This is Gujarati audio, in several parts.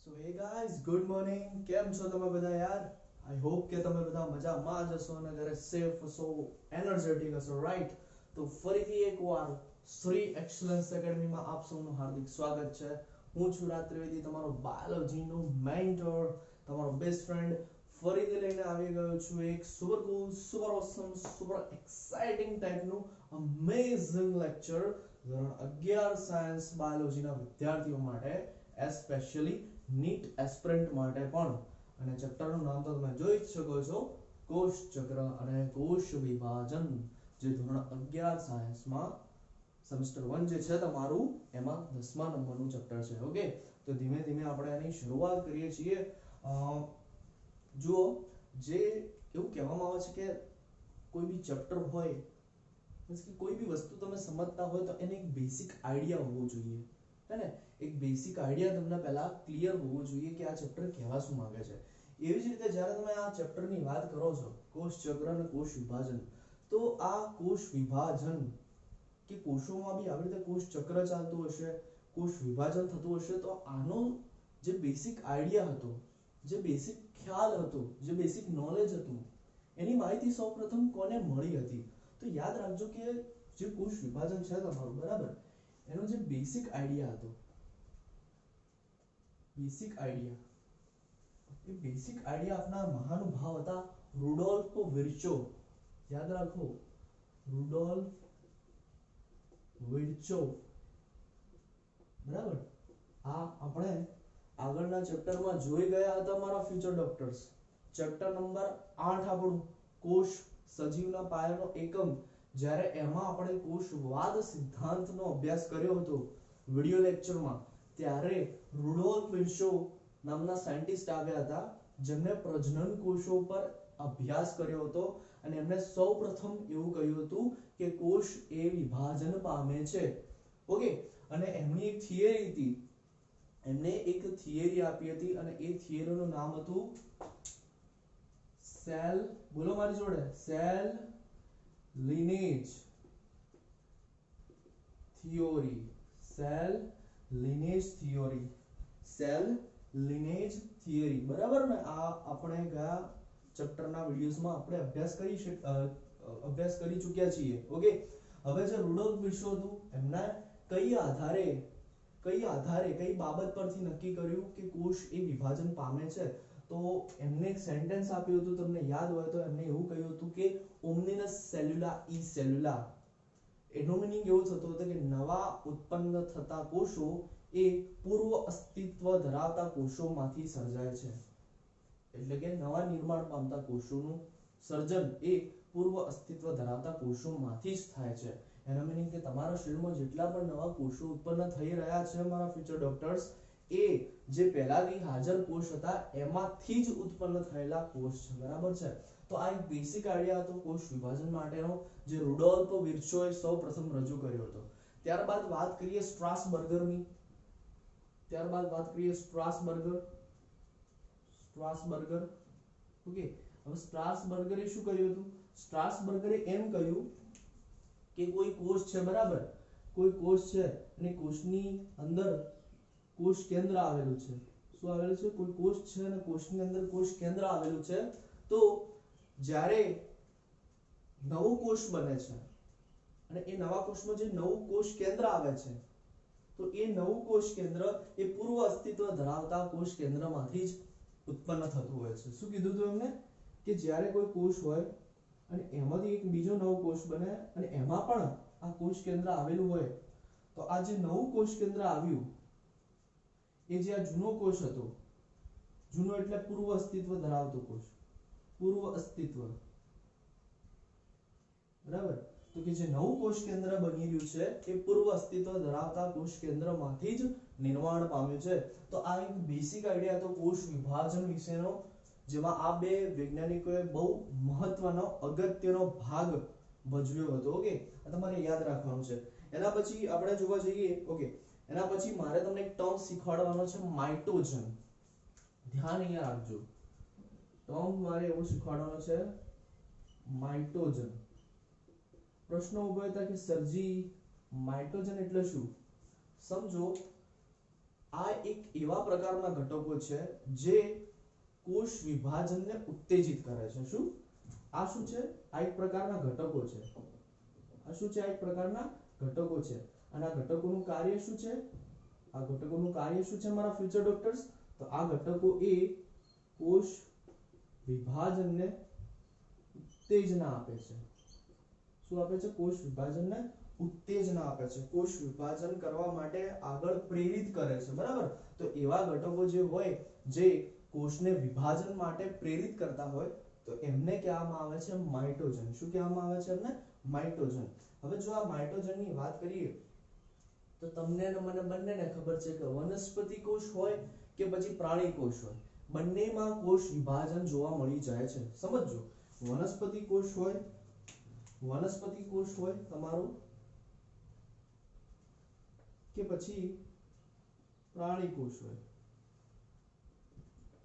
સો હે ગાઈઝ ગુડ મોર્નિંગ કેમ છો તમે બધા યાર આઈ હોપ કે તમે બધા મજામાં જ હશો અને ઘરે સેફ હશો એનર્જેટિક હશો રાઈટ તો ફરીથી એકવાર શ્રી એક્સલન્સ એકેડમીમાં આપ સૌનું હાર્દિક સ્વાગત છે હું છું રાજ ત્રિવેદી તમારો બાયોલોજીનો મેન્ટર તમારો બેસ્ટ ફ્રેન્ડ ફરીથી લઈને આવી ગયો છું એક સુપર કૂલ સુપર ઓસમ સુપર એક્સાઇટિંગ ટાઈપનું અમેઝિંગ લેક્ચર ધોરણ 11 સાયન્સ બાયોલોજીના વિદ્યાર્થીઓ માટે એસ્પેશિયલી નીટ એસ્પિરન્ટ માટે પણ અને ચેપ્ટરનું નામ તો તમે જોઈ જ શકો છો કોષ ચક્ર અને કોષ વિભાજન જે ધોરણ 11 સાયન્સમાં સેમેસ્ટર 1 જે છે તમારું એમાં 10મા નંબરનું ચેપ્ટર છે ઓકે તો ધીમે ધીમે આપણે આની શરૂઆત કરીએ છીએ જુઓ જે એવું કહેવામાં આવે છે કે કોઈ બી ચેપ્ટર હોય મીન્સ કે કોઈ બી વસ્તુ તમે સમજતા હોય તો એને એક બેસિક આઈડિયા હોવો જોઈએ है ने एक बेसिक आइडिया તમને પહેલા ક્લિયર હોવો જોઈએ કે આ ચેપ્ટર કહેવા શું માંગે છે એવી જ રીતે જ્યારે તમે આ ચેપ્ટરની વાત કરો છો કોષ ચક્ર અને કોષ વિભાજન તો આ કોષ વિભાજન કે કોષોમાં બી આવી રીતે કોષ ચક્ર ચાલતું હશે કોષ વિભાજન થતું હશે તો આનો જે બેસિક આઈડિયા હતો જે બેસિક ખ્યાલ હતો જે બેસિક નોલેજ હતું એની માહિતી સૌપ્રથમ કોને મળી હતી તો યાદ રાખજો કે જે કોષ વિભાજન છે તમારું બરાબર એનો જે બેસિક આઈડિયા હતો બેસિક આઈડિયા એ બેસિક આઈડિયા આપના મહાનુભાવ હતા રુડોલ્ફ વિર્ચો યાદ રાખો રુડોલ્ફ વિર્ચો બરાબર આ આપણે આગળના ચેપ્ટરમાં જોઈ ગયા હતા મારા ફ્યુચર ડોક્ટર્સ ચેપ્ટર નંબર 8 આપણું કોષ સજીવના પાયાનો એકમ જ્યારે એમાં આપણે કોષવાદ સિદ્ધાંતનો અભ્યાસ કર્યો હતો વિડિયો લેક્ચરમાં ત્યારે રુડોલ્ફ વિર્ચો નામના સાયન્ટિસ્ટ આવ્યા હતા જેમણે પ્રજનન કોષો પર અભ્યાસ કર્યો હતો અને એમણે સૌપ્રથમ એવું કહ્યું હતું કે કોષ એ વિભાજન પામે છે ઓકે અને એમની એક થિયરી હતી એમણે એક થિયરી આપી હતી અને એ થિયરીનું નામ હતું સેલ બોલો મારી જોડે cell lineage theory cell lineage theory cell lineage theory બરાબર ને આ આપણે ગયા ચેપ્ટરના વિડિયોઝમાં આપણે અભ્યાસ કરી ચૂક્યા છીએ ઓકે હવે જે રુડોલ્ફ વિર્ચો હતું એમના કઈ આધારે કઈ બાબત પરથી નક્કી કર્યું કે કોષ એ વિભાજન પામે છે તો એમને એક સેન્ટેન્સ આપ્યું હતું તમને યાદ હોય તો એમને એવું કહ્યું હતું કે ઓમ્નિનસ સેલ્યુલા ઈ સેલ્યુલા એનો મીનિંગ એવો થતો હતો કે નવા ઉત્પન્ન થતા કોષો એ પૂર્વ અસ્તિત્વ ધરાવતા કોષોમાંથી સર્જાય છે એટલે કે નવા નિર્માણ પામતા કોષોનું સર્જન એ પૂર્વ અસ્તિત્વ ધરાવતા કોષોમાંથી જ થાય છે એનો મીનિંગ કે તમારા શરીરમાં જેટલા પણ નવા કોષો ઉત્પન્ન થઈ રહ્યા છે મારા ફ્યુચર ડોક્ટર્સ એ જે પહેલાથી હાજર કોષ હતા એમાંથી જ ઉત્પન્ન થયેલા કોષ છે બરાબર છે તો આ એક બેસિક આઈડિયા હતો કોષ વિભાજન માટેનો જે રુડોલ્ફ વિર્ચોએ સૌપ્રથમ રજૂ કર્યો હતો ત્યારબાદ વાત કરીએ સ્ટ્રાસબર્ગરની સ્ટ્રાસબર્ગર ઓકે હવે સ્ટ્રાસબર્ગરે શું કર્યું હતું સ્ટ્રાસબર્ગરે એમ કહ્યું કે કોઈ કોષ છે બરાબર કોઈ કોષ છે અને કોષની અંદર કોષ કેન્દ્ર આવેલું છે શું આવેલું છે કોઈ કોષ છે અને કોષની અંદર કોષ કેન્દ્ર આવેલું છે તો જ્યારે નવું કોષ બને છે અને એ નવા કોષમાં જે નવું કોષ કેન્દ્ર આવે છે તો એ નવું કોષ કેન્દ્ર એ પૂર્વ અસ્તિત્વ ધરાવતા કોષ કેન્દ્રમાંથી જ ઉત્પન્ન થતું હોય છે શું કીધું હતું એમને કે જ્યારે કોઈ કોષ હોય અને એમાંથી એક બીજો નવો કોષ બને અને એમાં પણ આ કોષ કેન્દ્ર આવેલું હોય તો આ જે નવું કોષ કેન્દ્ર આવ્યું એ જે આ જૂનો કોષ હતો જૂનો એટલે પૂર્વ અસ્તિત્વ ધરાવતો કોષ પૂર્વ અસ્તિત્વ બરાબર તો કે જે નવું કોષ કેન્દ્ર બની રહ્યું છે એ પૂર્વ અસ્તિત્વ ધરાવતા કોષ કેન્દ્રમાંથી જ નિર્માણ પામ્યું છે તો આ એક બેસિક આઈડિયા હતો કોષ વિભાજન વિશેનો જેમાં આ બે વૈજ્ઞાનિકોએ બહુ મહત્વનો અગત્યનો ભાગ ભજવ્યો હતો ઓકે આ તમારે યાદ રાખવાનું છે એના પછી આપણે જોવા જઈએ ઓકે એના પછી મારે તમને એક ટર્મ શીખવાડવાનો છે માઇટોજન ધ્યાન અહીંયા રાખજો ટર્મ મારે એવું શીખવાડવાનો છે માઇટોજન પ્રશ્ન ઉભો થાય કે સરજી માઇટોજન એટલે શું સમજો આ એક એવા પ્રકારના ઘટકો છે જે કોષ વિભાજનને ઉત્તેજિત કરે છે. શું આ શું છે? આ એક પ્રકારના ઘટકો છે. આ શું છે? આ એક પ્રકારના ઘટકો છે. અને આ ઘટકોનું કાર્ય શું છે? આ ઘટકોનું કાર્ય શું છે મારા ફ્યુચર ડોક્ટર્સ? તો આ ઘટકો એ કોષ વિભાજનને ઉત્તેજના આપે છે. શું આપે છે? કોષ વિભાજનને ઉત્તેજના આપે છે. કોષ વિભાજન કરવા માટે આગળ પ્રેરિત કરે છે. બરાબર? તો એવા ઘટકો જે હોય જે કોષને વિભાજન માટે પ્રેરિત કરતા હોય તો એમને કહેવામાં આવે છે માઇટોજન. શું કહેવામાં આવે છે એમને? માઇટોજન. હવે જો આ માઇટોજનની વાત કરીએ તો તમને અને મને બંનેને ખબર છે કે વનસ્પતિ કોષ હોય કે પછી પ્રાણી કોષ હોય, બંનેમાં કોષ વિભાજન જોવા મળી જાય છે. સમજો, વનસ્પતિ કોષ હોય તમારું કે પછી પ્રાણી કોષ હોય,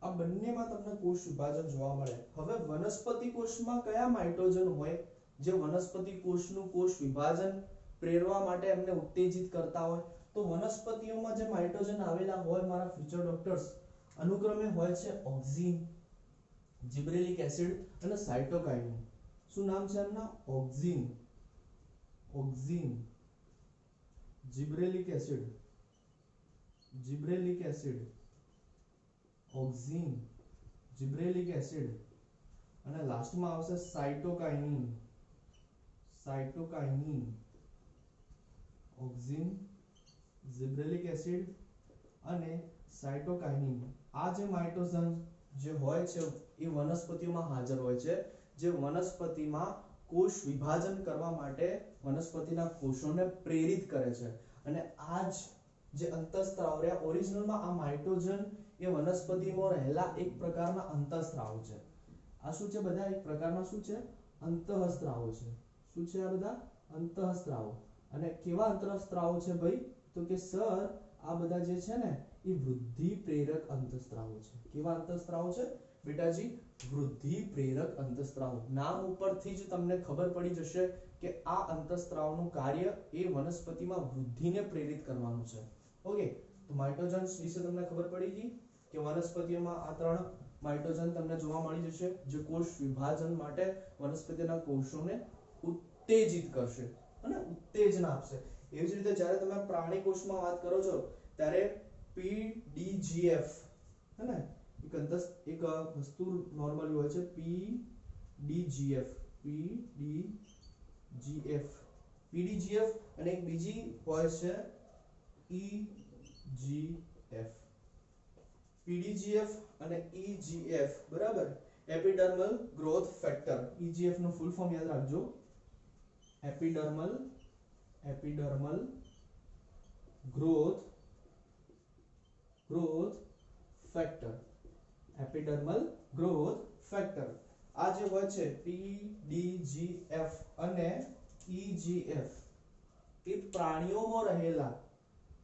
આ બંનેમાં તમને કોષ વિભાજન જોવા મળે. હવે વનસ્પતિ કોષમાં કયા માઇટોજન હોય જે વનસ્પતિ કોષનું કોષ વિભાજન પ્રેરવા માટે એમને ઉત્તેજિત કરતા હોય? તો વનસ્પતિઓમાં જે માઇટોજન આવેલા હોય મારા ફ્યુચર ડોક્ટર્સ, અનુક્રમે હોય છે ઓક્સિન, જિબ્રેલિક એસિડ અને સાયટોકાઇનિન. શું નામ છે એમના? ઓક્સિન, જિબ્રેલિક એસિડ, ઓક્સિન, જિબ્રેલિક એસિડ અને લાસ્ટમાં આવશે સાયટોકાઇનિન. ઓક્સિન, જિબ્રેલિક એસિડ અને સાયટોકાઇનિન. આ જે માઇટોજન જે હોય છે એ વનસ્પતિઓમાં હાજર હોય છે, જે વનસ્પતિમાં કોષ વિભાજન કરવા માટે વનસ્પતિના કોષોને પ્રેરિત કરે છે. અને આ જ જે અંતઃસ્ત્રાવ રહ્યા, ઓરિજિનલમાં આ માઇટોજન એ વનસ્પતિમાં રહેલા એક પ્રકારના અંતઃસ્ત્રાવ છે. આ શું છે બધા? એક પ્રકારના શું છે? અંતઃસ્ત્રાવો છે. શું છે આ બધા? અંતઃસ્ત્રાવો. અને કેવા અંતઃસ્ત્રાવો છે ભાઈ? તો કે સર આ બધા જે છે ને એ વૃદ્ધિ પ્રેરક અંતઃસ્ત્રાવો છે. કેવા અંતઃસ્ત્રાવો છે બેટાજી? વૃદ્ધિ પ્રેરક અંતઃસ્ત્રાવો. નામ ઉપરથી જ તમને ખબર પડી જશે કે આ અંતઃસ્ત્રાવનું કાર્ય એ વનસ્પતિમાં વૃદ્ધિને પ્રેરિત કરવાનું છે. ઓકે, તો માઇટોજન્સ વિશે તમને ખબર પડી ગઈ કે વનસ્પતિઓમાં આ ત્રણ માઇટોજન તમને જોવા મળી જશે જે કોષ વિભાજન માટે વનસ્પતિના કોષોને ઉત્તેજિત કરશે અને ઉત્તેજના આપશે. એવી જ રીતે જ્યારે તમે પ્રાણી કોષમાં વાત કરો છો ત્યારે PDGF હે ને એક વસ્તુ નોર્મલી હોય છે PDGF અને એક બીજી હોય છે EGF. PDGF અને EGF બરાબર, એપિડર્મલ ગ્રોથ ફેક્ટર. EGF નું ફૂલ ફોર્મ યાદ રાખજો, epidermal growth factor. Epidermal growth factor. આ જે હોય છે PDGF અને EGF એ પ્રાણીઓમાં રહેલા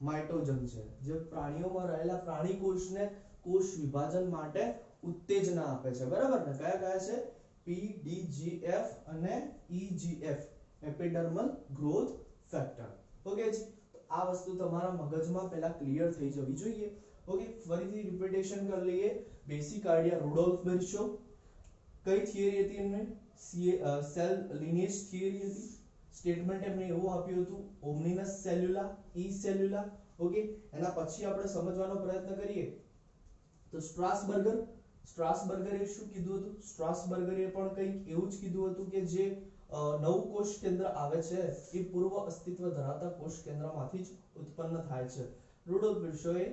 માઇટોજન છે જે પ્રાણીઓમાં રહેલા પ્રાણી કોષને કોષ વિભાજન માટે ઉત્તેજના આપે છે. બરાબર ને? કયા કયા છે? PDGF અને EGF, એપિડર્મલ ગ્રોથ ફેક્ટર. ઓકે જી, આ વસ્તુ તમારા મગજમાં પહેલા ક્લિયર થઈ જવી જોઈએ. ઓકે, ફરીથી રિપીટેશન કરી લઈએ. Basic idea Rudolf Virchow. કઈ થિયરી હતી એમને? સેલ લિનેજ થિયરી હતી. સ્ટેટમેન્ટ એમને એવું આપ્યું હતું ઓમ્નિનસ સેલ્યુલા, ઈ સેલ્યુલા. ઓકે, એના પછી આપણે સમજવાનો પ્રયત્ન કરીએ તો સ્ટ્રાસબર્ગરે શું કીધું હતું? સ્ટ્રાસબર્ગરે પણ કંઈક એવું જ કીધું હતું કે જે નવું કોષ કેન્દ્ર આવે છે એ પૂર્વ અસ્તિત્વ ધરાવતા કોષ કેન્દ્રમાંથી જ ઉત્પન્ન થાય છે. રુડોલ્ફ બર્શોએ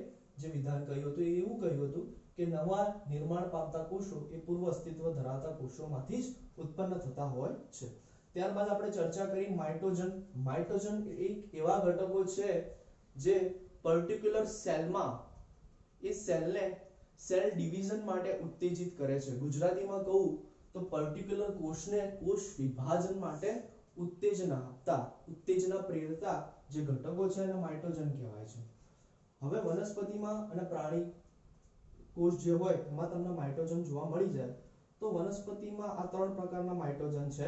જે વિધાન કહ્યું હતું એ એવું કહ્યું હતું કે નવા નિર્માણ પામતા કોષો એ પૂર્વ અસ્તિત્વ ધરાવતા કોષોમાંથી જ ઉત્પન્ન થતા હોય છે. ત્યારબાદ આપણે ચર્ચા કરી માઇટોજન. માઇટોજન એક એવા ઘટકો છે જે પર્ટિક્યુલર સેલમાં એ સેલને સેલ ડિવિઝન માટે ઉત્તેજિત કરે છે. ગુજરાતીમાં કહું તો પર્ટિક્યુલર કોષને કોષ વિભાજન માટે ઉત્તેજના પ્રેરતા જે ઘટકો છે એને માઇટોજન કહેવાય છે. હવે વનસ્પતિમાં અને પ્રાણી કોષ જે હોય એમાં તમને માઇટોજન જોવા મળી જાય તો વનસ્પતિમાં આ ત્રણ પ્રકારના માઇટોજન છે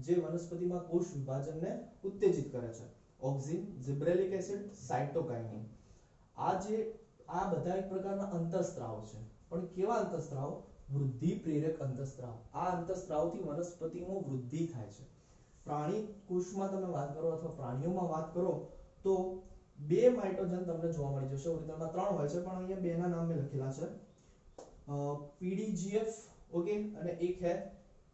જે વનસ્પતિમાં કોષ વિભાજનને ઉત્તેજિત કરે છે. Auxin, જિબ્રેલિક acid, સાયટોકાઇનિન. આ બધા એક પ્રકારના અંતઃસ્ત્રાવ છે, પણ કેવા અંતઃસ્ત્રાવ? વૃદ્ધિ પ્રેરક અંતઃસ્ત્રાવ. આ અંતઃસ્ત્રાવથી વનસ્પતિમાં વૃદ્ધિ થાય છે. પ્રાણી કોષમાં તમે વાત કરો અથવા પ્રાણીઓમાં વાત કરો તો બે માઇટોજન તમને જોવા મળી જશે. ઓરિજિનલમાં 3 હોય છે, પણ અહીંયા બે ના નામ મેં લખેલા છે. પીડીજીએફ, ઓકે, અને એક છે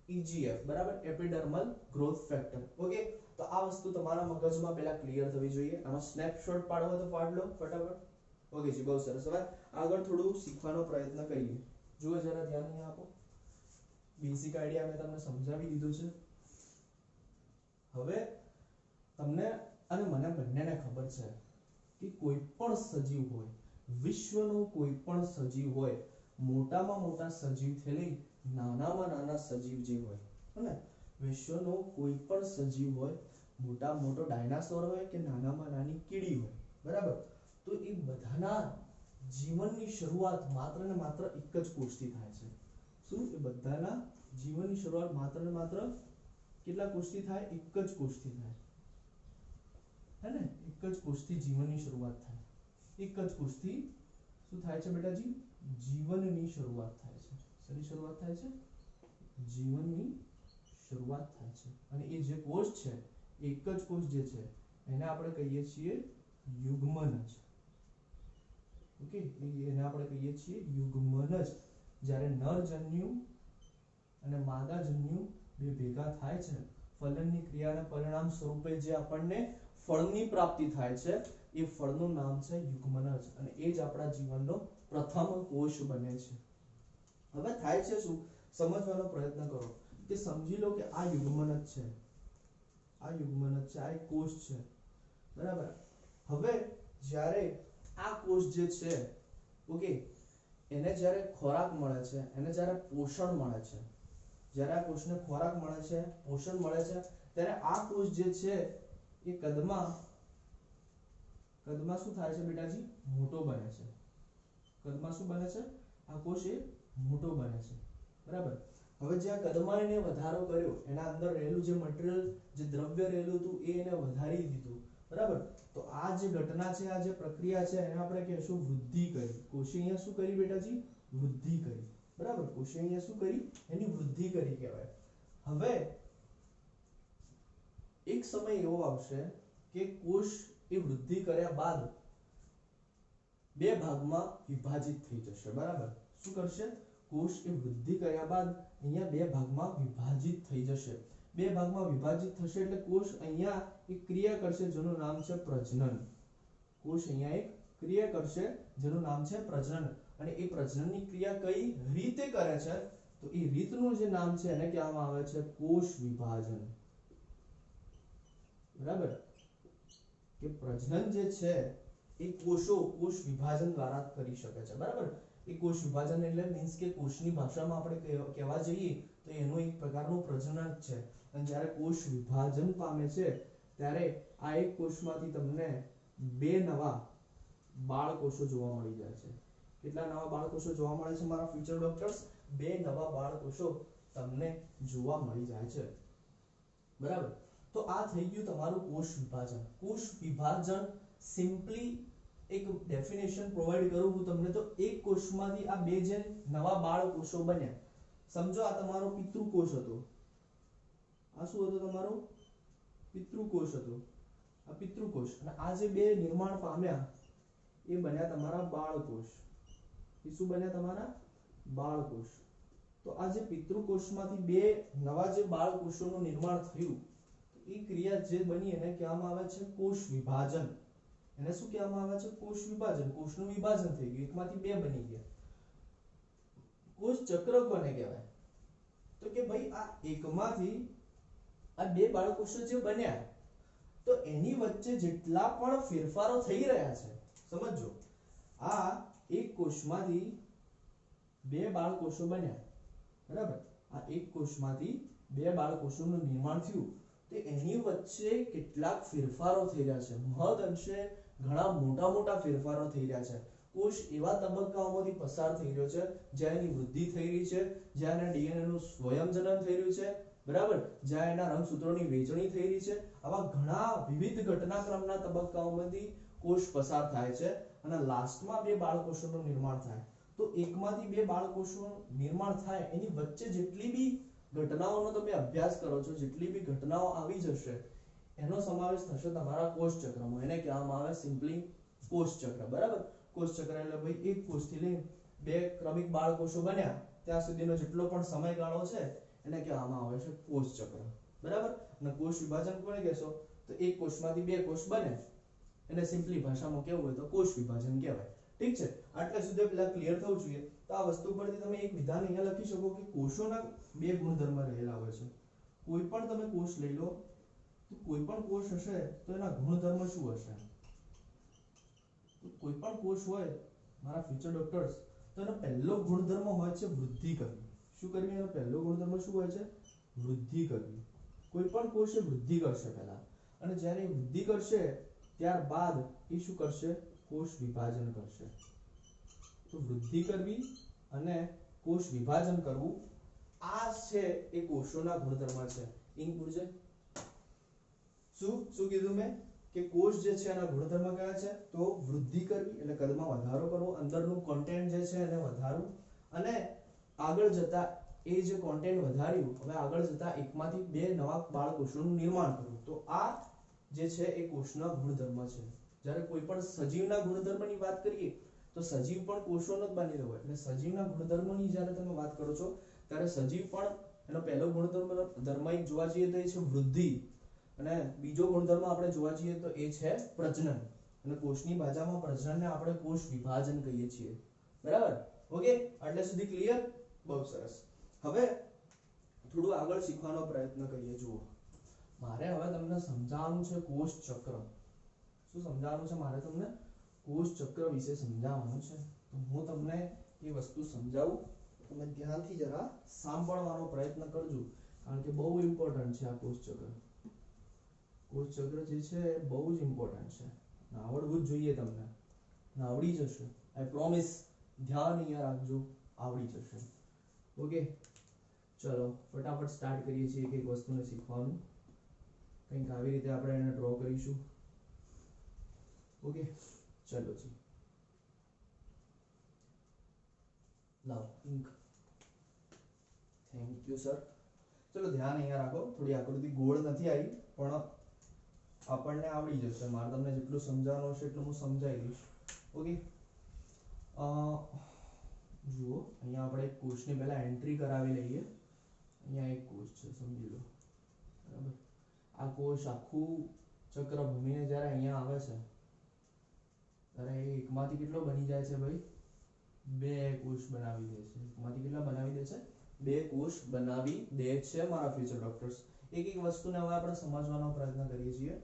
ઈજીએફ, બરાબર, એપિડર્મલ ગ્રોથ ફેક્ટર. ઓકે, તો આ વસ્તુ તમારા મગજમાં પહેલા ક્લિયર થવી જોઈએ. આનો સ્નેપશોટ પાડવો તો પાડ લો ફટાફટ. ઓકે જી, બહુ સરસ. હવે આગળ થોડું શીખવાનો પ્રયત્ન કરીએ. જુઓ જરા ધ્યાન આપો. બેઝિક આઈડિયા મેં તમને સમજાવી દીધું છે. હવે તમને અને મને બંનેને ખબર છે કે કોઈ પણ સજીવ હોય, વિશ્વનો કોઈ પણ સજીવ હોય, મોટામાં મોટા સજીવથી લઈ નાનામાં નાના સજીવ જે હોય, હે, વિશ્વનો કોઈ પણ સજીવ હોય, મોટામાં મોટો ડાયનાસોર હોય કે નાનામાં નાની કીડી હોય, બરાબર, તો એ બધાના જીવનની શરૂઆત માત્ર ને માત્ર એક જ કોષથી થાય છે. શું? એ બધાના જીવનની શરૂઆત માત્ર ને માત્ર કેટલા કોષથી થાય? એક જ કોષથી થાય, હે ને? એક જ કોષથી જીવનની શરૂઆત થાય. એક જ કોષથી શું થાય છે બેટાજી? જીવનની શરૂઆત થાય છે. શેની શરૂઆત થાય છે? જીવનની શરૂઆત થાય છે. અને એ જે કોષ છે, એક જ કોષ જે છે, એને આપણે કહીએ છીએ યુગ્મનજ. ઓકે, એને આપણે કહીએ છીએ યુગ્મનજ. જ્યારે નરજન્યુ અને માદાજન્યુ બે ભેગા થાય છે, ફલનની ક્રિયાના પરિણામ સ્વરૂપે જે આપણને ફળની પ્રાપ્તિ થાય છે, એ ફળનું નામ છે યુગ્મનજ, અને એ જ આપણા જીવનનો પ્રથમ કોષ બને છે. હવે થાય છે શું? સમજવાનો પ્રયત્ન કરો કે સમજી લો કે આ યુગ્મનજ છે, આ યુગ્મનજ છે, આ એક કોષ છે, બરાબર. હવે જ્યારે આ કોષ જે છે, ઓકે, એને જ્યારે ખોરાક મળે છે, એને જ્યારે પોષણ મળે છે, જ્યારે આ કોષને ખોરાક મળે છે, પોષણ મળે છે, ત્યારે આ કોષ જે છે એ કદમાં શું થાય છે બેટાજી? મોટો બને છે. કદમાં શું બને છે? આ કોષ એ મોટો બને છે, બરાબર. હવે જે આ કદમાં એને વધારો કર્યો, એના અંદર રહેલું જે મટીરીયલ, જે દ્રવ્ય રહેલું હતું, એ એને વધારી દીધું, બરાબર. તો આ જે ઘટના છે, આ જે પ્રક્રિયા છે, એને આપણે કહીશું વૃદ્ધિ કરી. કોષે અહીંયા શું કરી બેટાજી? વૃદ્ધિ કરી, બરાબર. કોષે અહીંયા શું કરી? એની વૃદ્ધિ કરી કહેવાય. હવે એક સમય એવો આવશે કે કોષ એ વૃદ્ધિ કર્યા બાદ બે ભાગમાં વિભાજિત થઈ જશે, બરાબર. શું કરશે? કોષ એ વૃદ્ધિ કર્યા બાદ અહીંયા બે ભાગમાં વિભાજિત થઈ જશે. બે ભાગમાં વિભાજિત થશે એટલે કોષ અહીંયા એક ક્રિયા કરશે જેનું નામ છે પ્રજનન. કોષ અહીંયા એક ક્રિયા કરશે જેનું નામ છે પ્રજનન. અને એ પ્રજનનની ક્રિયા કઈ રીતે કરે છે? તો એ રીતનું જે નામ છે એને કહેવામાં આવે છે કોષ વિભાજન, બરાબર. કે પ્રજનન જે છે એ કોષ વિભાજન દ્વારા કરી શકે છે, બરાબર. એ કોષ વિભાજન એટલે મીન્સ કે કોષની ભાષામાં આપણે કહેવા જઈએ તો એનું એક પ્રકારનું પ્રજનન જ છે. અને જ્યારે કોષ વિભાજન પામે છે ત્યારે આ એક કોષમાંથી તમને બે નવા બાળકોષો જોવા મળી જાય છે. કેટલા નવા બાળકોષો જોવા મળે છે મારા ફ્યુચર ડોક્ટર્સ? બે નવા બાળકોષો તમને જોવા મળી જાય છે, બરાબર. તો આ થઈ ગયું તમારું કોષ વિભાજન. કોષ વિભાજન સિમ્પલી એક ડેફિનેશન પ્રોવાઈડ કરું હું તમને, તો એક કોષમાંથી આ બે જે નવા બાળકોષો બન્યા. સમજો આ તમારો પિતૃકોષ હતો. આ શું હતો? તમારો પિતૃકોષ હતો. આ પિતૃકોષ. અને આ જે બે નિર્માણ પામ્યા એ બન્યા તમારા બાળકોષ. એ શું બન્યા? તમારા બાળકોષ. તો આ જે પિતૃકોષમાંથી બે નવા જે બાળકોષોનું નિર્માણ થયું, એ ક્રિયા જે બની એને કહેવામાં આવે છે કોષ વિભાજન. એને શું કહેવામાં આવે છે? કોષ વિભાજન. કોષનું વિભાજન થઈ ગયું, એકમાંથી બે બની ગયા. કોષ ચક્ર કોને કહેવાય? તો કે ભાઈ આ એકમાંથી આ બે બાળકોષો જે બન્યા, તો એની વચ્ચે જેટલા પણ ફેરફારો થઈ રહ્યા છે, સમજો, આ એક કોષમાંથી બે બાળકોષો બન્યા, બરાબર. આ એક કોષમાંથી બે બાળકોષોનું નિર્માણ થયું, તો એની વચ્ચે કેટલાક ફેરફારો થઈ રહ્યા છે. મહદ અંશે ઘણા મોટા મોટા ફેરફારો થઈ રહ્યા છે. કોષ એવા તબક્કાઓમાંથી પસાર થઈ રહ્યો છે જ્યાં એની વૃદ્ધિ થઈ રહી છે, જ્યાં એના ડીએનએ નું સ્વયંજનન થઈ રહ્યું છે, બરાબર, જ્યાં એના રંગસૂત્રોની વહેંચણી થઈ રહી છે. આવા ઘણા વિવિધ ઘટનાક્રમના તબક્કાઓમાંથી કોષ પસાર થાય છે. અને લાસ્ટમાં બે બાળકોષોનું નિર્માણ થાય તો એકમાંથી બે બાળકોષોનું નિર્માણ થાય એની વચ્ચે જેટલી બી ઘટનાઓનો તમે અભ્યાસ કરો છો, જેટલી બી ઘટનાઓ આવી જશે એનો સમાવેશ થશે તમારા કોષ ચક્રમાં. એને કહેવામાં આવે સિમ્પલી કોષ ચક્ર. બરાબર. કોષ ચક્ર એટલે ભાઈ એક કોષથી લઈને બે ક્રમિક બાળકોષો બન્યા ત્યાં સુધીનો જેટલો પણ સમયગાળો છે એને કહેવામાં આવે છે કોષ ચક્ર. બરાબર. અને કોષ વિભાજન કોને કહેશો તો એક કોષમાંથી બે કોષ બને એને સિમ્પલી ભાષામાં કહેવું હોય તો કોષ વિભાજન કહેવાય. ઠીક છે. આટલા સુધી પેલા ક્લિયર થવું જોઈએ. તો આ વસ્તુ પરથી તમે એક વિધાન અહીંયા લખી શકો કે કોષોના બે ગુણધર્મ રહેલા હોય છે. કોઈ પણ તમે કોષ લઈ લો તો કોઈ પણ કોષ હશે તો એના ગુણધર્મ શું હશે? તો કોઈ પણ કોષ હોય મારા ફ્યુચર ડોક્ટર્સ તો એનો પહેલો ગુણધર્મ હોય છે વૃદ્ધિ કરવી. શું કરવી? એનો પહેલો ગુણધર્મ શું હોય છે? વૃદ્ધિ કરવી. કોઈ પણ કોષ એ વૃદ્ધિ કરશે પહેલા, અને જ્યારે એ વૃદ્ધિ કરશે ત્યારબાદ એ શું કરશે? કોષ વિભાજન કરશે. તો વૃદ્ધિ કરવી અને કોષ વિભાજન કરવું આ છે એ કોષોના ગુણધર્મ છે. ઇંક પૂરજે. શું કીધું મેં કે કોષ જે છે એના ગુણધર્મ કયા છે? તો વૃદ્ધિ કરવી એટલે કદમાં વધારો કરવો, અંદરનું કોન્ટેન્ટ જે છે એને વધારવું, અને આગળ જતા એ જે કોન્ટેન્ટ વધાર્યું હવે આગળ જતા એકમાંથી બે નવા બાળકોષોનું નિર્માણ કરવું. તો આ જે છે એ કોષના ગુણધર્મ છે. જ્યારે કોઈ પણ સજીવના ગુણધર્મની વાત કરીએ તો સજીવ પણ કોષોનો જ બનેલો હોય. એટલે સજીવના ગુણધર્મની જ્યારે તમે વાત કરો છો ત્યારે સજીવ પણ એનો પહેલો ગુણધર્મ જોવા જઈએ તો એ છે વૃદ્ધિ, અને બીજો ગુણધર્મ આપણે જોવા જઈએ તો એ છે પ્રજનન. અને કોષની ભાષામાં પ્રજનનને આપણે કોષ વિભાજન કહીએ છીએ. બરાબર. ઓકે. આટલે સુધી ક્લિયર? બહુ સરસ. હવે થોડું આગળ શીખવાનો પ્રયત્ન કરીએ. જુઓ, મારે હવે તમને સમજાવવાનું છે કોષ ચક્ર. શું સમજાવવાનું છે? મારે તમને કોષ ચક્ર વિશે સમજાવવાનું છે. તો હું તમને એ વસ્તુ સમજાવું, તમે ધ્યાનથી જરા સાંભળવાનો પ્રયત્ન કરજો, કારણ કે બહુ ઇમ્પોર્ટન્ટ છે આ કોષ ચક્ર. કોષ ચક્ર જે છે એ બહુ જ ઇમ્પોર્ટન્ટ છે. આવડવું જ જોઈએ તમને. આવડી જશે. આઈ પ્રોમિસ. ધ્યાન અહીંયા રાખજો, આવડી જશે. ઓકે. ચલો ફટાફટ સ્ટાર્ટ કરીએ છીએ એક એક વસ્તુને શીખવાનું. કંઈક આવી રીતે આપણે એને ડ્રો કરીશું. ઓકે. ચલો જી. લાવ ઇંક. Thank you sir. ચલો ધ્યાન અહીંયા રાખો. થોડી આકૃતિ ગોળ નથી આવી પણ આપણને આવડી જશે. મારે તમને જેટલું સમજાવવાનું હશે એટલું હું સમજાવી દઈશ. ઓકે. જુઓ, અહીંયા આપણે એક કોષની પહેલા એન્ટ્રી કરાવી લઈએ. અહીંયા એક કોષ છે, સમજી લો. બરાબર. આ કોષ આખું ચક્ર ભૂમિને જ્યારે અહીંયા આવે છે ત્યારે એ એકમાંથી કેટલો બની જાય છે ભાઈ? બે કોષ બનાવી દે છે. એકમાંથી કેટલા બનાવી દે છે? બે કોષ બનાવી દે છે મારા ફ્યુચર ડોક્ટર્સ. એક એક વસ્તુને હવે આપણે સમજવાનો પ્રયત્ન કરીએ છીએ.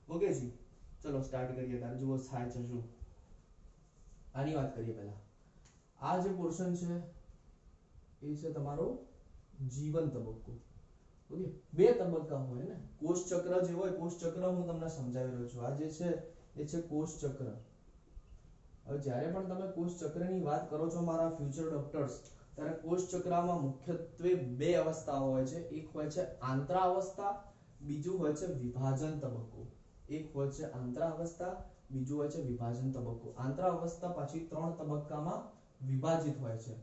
ઓકે જી. ચલો સ્ટાર્ટ કરીએ. ત્યારે જુઓ થાય છે શું. આની વાત કરીએ પહેલા. આ જે પોર્શન છે એ છે તમારો જીવન તબક્કો. ઓકે. બે તબક્કા હોય ને કોષ ચક્ર જે હોય. કોષ ચક્ર હું તમને સમજાવી રહ્યો છું. આ જે છે એ છે કોષ ચક્ર. હવે જ્યારે પણ તમે કોષ ચક્રની વાત કરો છો મારા ફ્યુચર ડોક્ટર્સ, ત્યારે કોષ ચક્રમાં મુખ્યત્વે બે અવસ્થાઓ હોય છે. એક હોય છે આંતરાવસ્થા, બીજું હોય છે વિભાજન તબક્કો. એક હોય છે આંતરાવસ્થા, બીજું હોય છે વિભાજન તબક્કો. આંતરાવસ્થા પછી ત્રણ તબક્કામાં વિભાજિત હોય છે,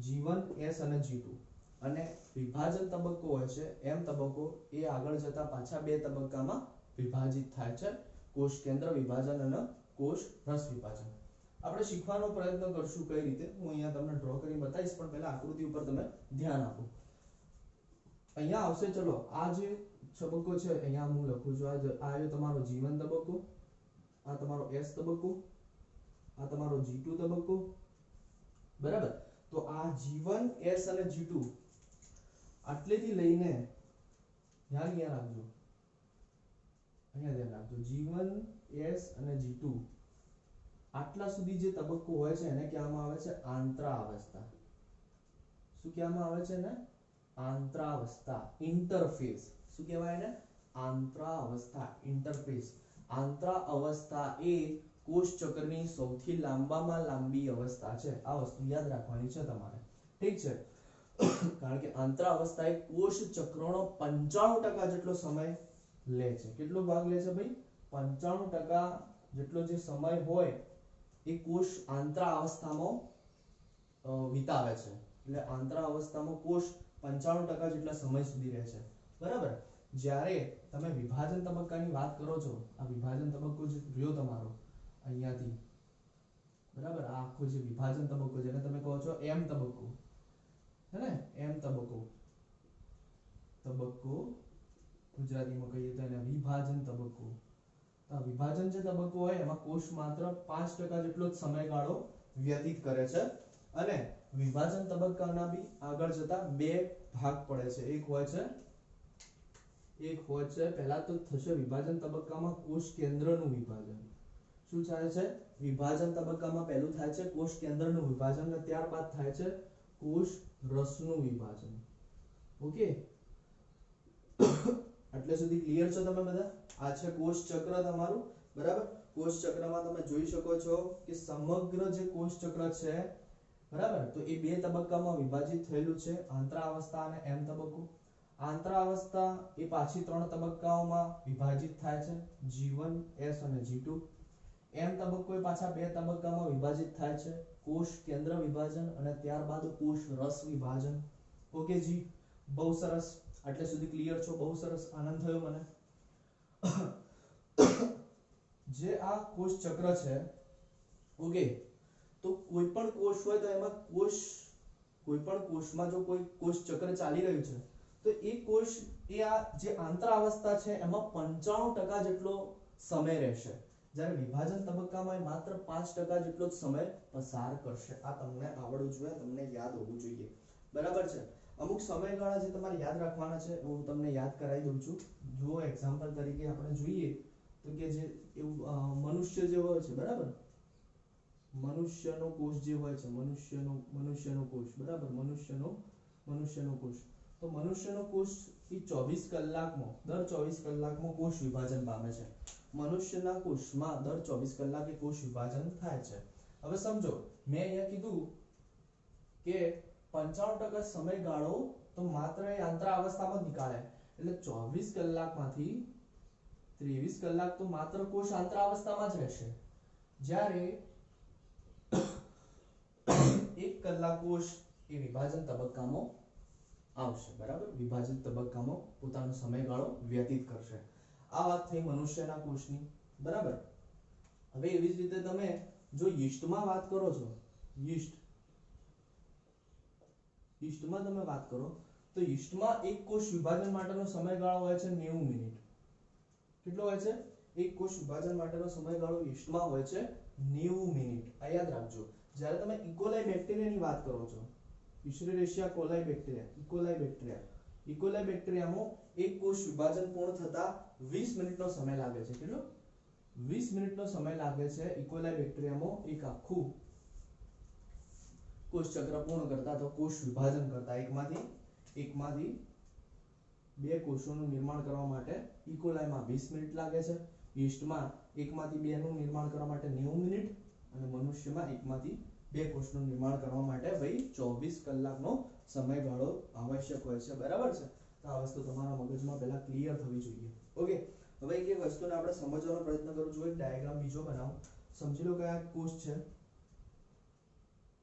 G1, S અને G2. અને વિભાજન તબક્કો હોય છે M તબક્કો, એ આગળ જતા પાછા બે તબક્કામાં વિભાજિત થાય છે, કોષ કેન્દ્ર વિભાજન અને કોષ રસ વિભાજન. આપણે શીખવાનો પ્રયત્ન કરશું કઈ રીતે. હું અહીંયા તમને ડ્રો કરીને બતાવીશ, પણ પહેલા આકૃતિ ઉપર તમે ધ્યાન આપો. અહીંયા આવશે. ચલો આ જે તબક્કો છે અહીંયા હું લખું છું. આ આવ્યો તમારો G1 તબક્કો, આ તમારો S તબક્કો, આ તમારો G2 તબક્કો. બરાબર. તો આ G1, S અને G2 આટલેથી લઈને ધ્યાન રાખજો. અહીંયા ધ્યાન રાખજો. G1, S અને G2 આટલા સુધી જે તબક્કો હોય છે એને કહેવામાં આવે છે આંતરાવસ્થા. શું કહેવામાં આવે છે ને? આંતરાવસ્થા, ઇન્ટરફેસ. શું કહેવાય એને? આંતરાવસ્થા, ઇન્ટરફેસ. આંતરાવસ્થા એ કોષ ચક્રની સૌથી લાંબામાં લાંબી અવસ્થા છે. આ વસ્તુ યાદ રાખવાની છે તમારે. ઠીક છે. કારણ કે આંતરાવસ્થા એ કોષ ચક્રનો 95% જેટલો સમય લે છે. કેટલો ભાગ લે છે ભાઈ? 95% જેટલો જે સમય હોય એ કોષ આંતરાવસ્થામાં વિતાવે છે. એટલે આંતરાવસ્થામાં કોષ 95% જેટલા સમય સુધી રહે છે. બરાબર. જ્યારે તમે વિભાજન તબક્કાની વાત કરો છો, આ વિભાજન તબક્કો જે રહ્યો તમારો અહીંયાથી, બરાબર, આ આખો જે વિભાજન તબક્કો જેને તમે કહો છો એમ તબક્કો, હે ને, એમ તબક્કો ગુજરાતીમાં કહીએ તો એને વિભાજન તબક્કો. આ વિભાજન જે તબક્કો હોય એમાં કોષ માત્ર 5% જેટલો જ સમયગાળો વ્યતીત કરે છે. અને વિભાજન તબક્કાના બી આગળ જતા બે ભાગ પડે છે. એક હોય છે પહેલા તો થશે વિભાજન તબક્કામાં કોષ કેન્દ્રનું વિભાજન. શું થાય છે? વિભાજન તબક્કામાં પહેલું થાય છે કોષ કેન્દ્રનું વિભાજન અને ત્યારબાદ થાય છે કોષ રસનું વિભાજન. ઓકે, એટલે સુધી ક્લિયર છો તમે બધા? આ છે કોષ ચક્ર તમારું. બરાબર. કોષ ચક્રમાં તમે જોઈ શકો છો કે સમગ્ર જે કોષ ચક્ર છે, બરાબર, તો એ બે તબક્કામાં વિભાજિત થયેલું છે, આંતરાવસ્થા અને એમ તબક્કો. આંતરાવસ્થા એ પાછી 3 તબક્કાઓમાં વિભાજિત થાય છે, G1, S અને G2. એમ તબક્કો એ પાછા 2 તબક્કામાં વિભાજિત થાય છે, કોષ કેન્દ્ર વિભાજન અને ત્યારબાદ કોષ રસ વિભાજન. ઓકે જી, બહુ સરસ. આટલે સુધી ક્લિયર છો? બહુ સરસ, આનંદ થયો મને. જે આ કોષ ચક્ર છે, ઓકે, તો કોઈ પણ કોષ હોય તો એમાં કોઈ પણ કોષમાં જો કોઈ કોષ ચક્ર ચાલી રહ્યું છે તો એ કોષ એ આ જે આંતરાવસ્થા છે એમાં 95% જેટલો સમય રહેશે, જ્યારે વિભાજન તબક્કામાં માત્ર 5% જેટલો જ સમય પસાર કરશે. આ તમને આવડવું જોઈએ, તમને યાદ હોવું જોઈએ. બરાબર છે. અમુક સમયગાળા જે તમારે યાદ રાખવાના છે હું તમને યાદ કરાવી દઉં છું. જો એક્ઝામ્પલ તરીકે આપણે જોઈએ તો કે જે એવું મનુષ્ય જે હોય છે, બરાબર, મનુષ્યનો કોષ જે હોય છે, મનુષ્યનો કોષ, બરાબર, મનુષ્યનો કોષ, તો મનુષ્યનો કોષ એ 24 કલાકમાં દર 24 કલાકમાં કોષ વિભાજન પામે છે. મનુષ્યના કોષમાં દર 24 કલાકે કોષ વિભાજન થાય છે. હવે સમજો, મેં અહીંયા કીધું કે 95% સમયગાળો તો માત્ર એ આંતરાવસ્થામાં જ નીકાળે, એટલે 24 કલાકમાંથી 23 કલાક તો માત્ર કોષ આંતરાવસ્થામાં જ રહેશે, જ્યારે 1 કલાક કોષ એ વિભાજન તબક્કામાં આવશે. બરાબર, વિભાજિત તબક્કામાં પોતાનો સમયગાળો વ્યતીત કરશે. આ વાત થઈ મનુષ્યના કોષની. બરાબર. હવે એવી જ રીતે તમે જો યીસ્ટમાં વાત કરો છો, યીસ્ટમાં તમે વાત કરો તો યીસ્ટમાં એક કોષ વિભાજન માટેનો સમયગાળો હોય છે 90 મિનિટ. કેટલો હોય છે? એક કોષ વિભાજન માટેનો સમયગાળો યીસ્ટમાં હોય છે 90 મિનિટ. આ યાદ રાખજો. જ્યારે તમે ઇકોલાઈ બેક્ટેરિયાની વાત કરો છો, ઇશ્ચેરિશિયા કોલાઈ બેક્ટેરિયા, ઇકોલાઈ બેક્ટેરિયામાં એક કોષ વિભાજન પૂર્ણ થતા 20 મિનિટનો સમય લાગે છે. કેટલો? 20 મિનિટનો સમય લાગે છે ઇકોલાઈ બેક્ટેરિયામાં એક આખું કોષ ચક્ર પૂર્ણ કરતા, તો કોષ વિભાજન કરતા. એકમાંથી બે કોષોનું નિર્માણ કરવા માટે ઇકોલાઈમાં 20 મિનિટ લાગે છે, યીસ્ટમાં એકમાંથી બેનું નિર્માણ કરવા માટે 90 મિનિટ અને મનુષ્યમાં એકમાંથી બે કોષનું નિર્માણ કરવા માટે ભાઈ 24 કલાકનો સમયગાળો આવશ્યક હોય છે. બરાબર છે. તો આ વસ્તુ તમારા મગજમાં પહેલા ક્લિયર થવી જોઈએ. ઓકે, હવે એક વસ્તુને આપણે સમજવાનો પ્રયત્ન કરું છું. એક ડાયાગ્રામ બીજો બનાવું. સમજી લો કે આ કોષ છે,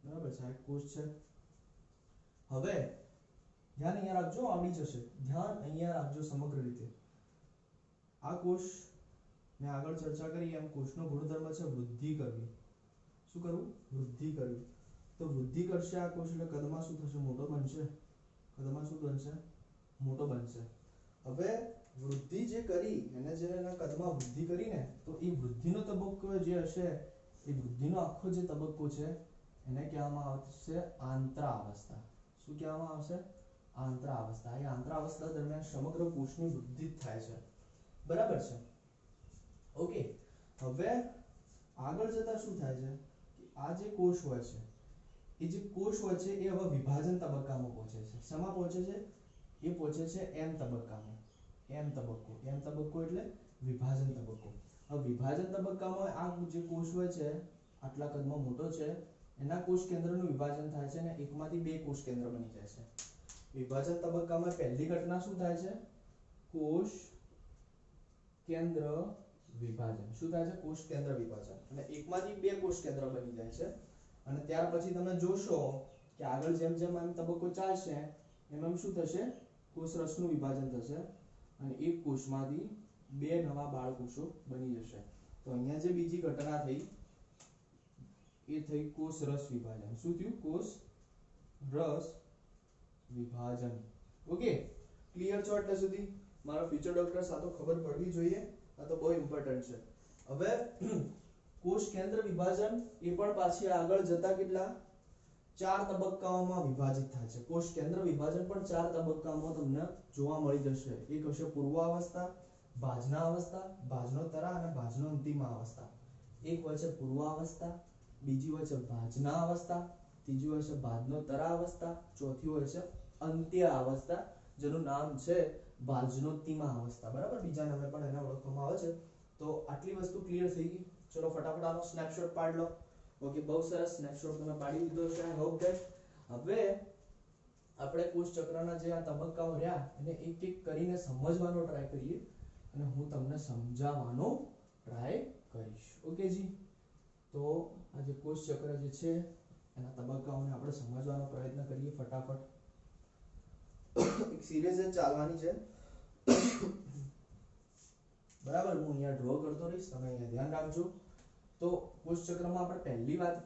બરાબર છે, આ કોષ છે. હવે ધ્યાન અહીંયા રાખજો, આવડી જશે. ધ્યાન અહીંયા રાખજો સમગ્ર રીતે. આ કોષ મેં આગળ ચર્ચા કરી એમ કોષનો ગુણધર્મ છે વૃદ્ધિ કરવી. શું કરવું? વૃદ્ધિ કરવી. તો વૃદ્ધિ કરશે આ કોષ એટલે કદમાં શું થશે? મોટો બનશે. કદમાં શું બનશે? મોટો બનશે. હવે વૃદ્ધિ જે કરી એને જે એના કદમાં વૃદ્ધિ કરીને, તો એ વૃદ્ધિનો તબક્કો જે હશે, એ વૃદ્ધિનો આખો જે તબક્કો છે એને કહેવામાં આવશે આંતરાવસ્થા. શું કહેવામાં આવશે? આંતરાવસ્થા. એ આંતરાવસ્થા દરમિયાન સમગ્ર કોષની વૃદ્ધિ થાય છે. બરાબર છે. ઓકે, હવે આગળ જતા શું થાય છે કે આ જે કોષ હોય છે, એ જે કોષ હોય છે એ હવે વિભાજન તબક્કામાં પહોંચે છે. શેમાં પહોંચે છે? એ પહોંચે છે એમ તબક્કામાં. એમ તબક્કો એટલે વિભાજન તબક્કો. હવે વિભાજન તબક્કામાં આ જે કોષ હોય છે આટલા કદમાં મોટો છે, એના કોષ કેન્દ્રનું વિભાજન થાય છે અને એકમાંથી બે કોષ કેન્દ્ર બની જાય છે. વિભાજન તબક્કામાં પહેલી ઘટના શું થાય છે? કોષ કેન્દ્ર વિભાજન શું થાય છે કોષ કેન્દ્ર વિભાજન અને એકમાંથી બે કોષ કેન્દ્ર બની જાય છે અને ત્યાર પછી તમે જોશો કે આગળ જેમ જેમ આમ તબક્કો ચાલશે એમ શું થશે કોષ રસનું વિભાજન થશે અને એક કોષમાંથી બે નવા બાળકોષો બની જશે તો અહીંયા જે બીજી ઘટના થઈ એ થઈ કોષ રસ વિભાજન શું થયું કોષ રસ વિભાજન ઓકે ક્લિયર છો એટલે સુધી મારા ફ્યુચર ડોક્ટર્સ આ તો ખબર પડવી જોઈએ આ તો બહુ ઇમ્પોર્ટન્ટ છે હવે કોષ કેન્દ્ર વિભાજન એ પણ પાછી આગળ જતા કેટલા ચાર તબક્કાઓમાં વિભાજિત થાય છે કોષ કેન્દ્ર વિભાજન પણ ચાર તબક્કામાં તમને જોવા મળી જશે એક હશે પૂર્વાવસ્થા ભાજના અવસ્થા ભાજનોત્તરા અને ભાજનોંતિમ અવસ્થા એક હોય છે પૂર્વાવસ્થા બીજી હોય છે ભાજના અવસ્થા ત્રીજી હોય છે ભાજનોત્તરા અવસ્થા ચોથી હોય છે અંત્ય અવસ્થા જેનું નામ છે ભાજનોત્તિમ અવસ્થા બરાબર બીજા નામે પણ એને ઓળખવામાં આવે છે તો આટલી વસ્તુ ક્લિયર થઈ ગઈ ચલો ફટાફટ આનો સ્નેપશોટ પાડી લો ઓકે બહુ સરસ સ્નેપશોટ તમે પાડી દીધો છે આઈ હોપ ધેટ હવે આપણે કોષ ચક્રના જે આ તબક્કાઓ રહ્યા એને એક એક કરીને સમજવાનો ટ્રાય કરીએ અને હું તમને સમજાવવાનો ટ્રાય કરીશ ઓકે જી તો આ જે કોષ ચક્ર જે છે એના તબક્કાઓને આપણે સમજવાનો પ્રયત્ન કરીએ ફટાફટ એક સિરીઝ ચાલવાની છે બરાબર હું અહીંયા ડ્રો કરતો રહીશ તમે અહીંયા ધ્યાન રાખજો તો કોષ ચક્રમાં આપણે પહેલી વાત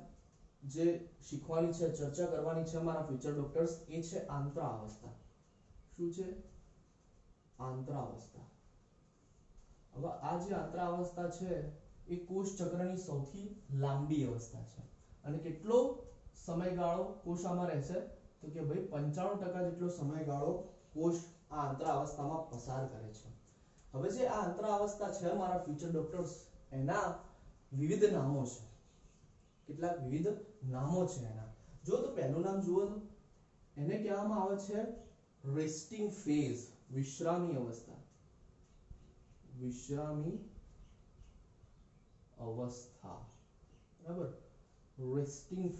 જે શીખવાની છે ચર્ચા કરવાની છે મારા ફ્યુચર ડોક્ટર્સ એ છે આંતરાવસ્થા શું છે આંતરાવસ્થા હવે આ જે આંતરાવસ્થા છે એ કોષ ચક્રની સૌથી લાંબી અવસ્થા છે અને કેટલો સમયગાળો કોષ આમાં રહેશે તો કે ભાઈ 95% જેટલો સમયગાળો કોષ આ આંતરાવસ્થામાં પસાર કરે છે હવે જે આ આંતરાવસ્થા છે મારા ફ્યુચર ડોક્ટર્સ એના વિવિધ નામો છે કેટલાક વિવિધ નામો છે એના જો તો પહેલું નામ જુઓ તો એને કહેવામાં આવે છે રેસ્ટિંગ ફેઝ વિશ્રામી અવસ્થા વિશ્રામી અવસ્થા બરાબર રેસ્ટિંગ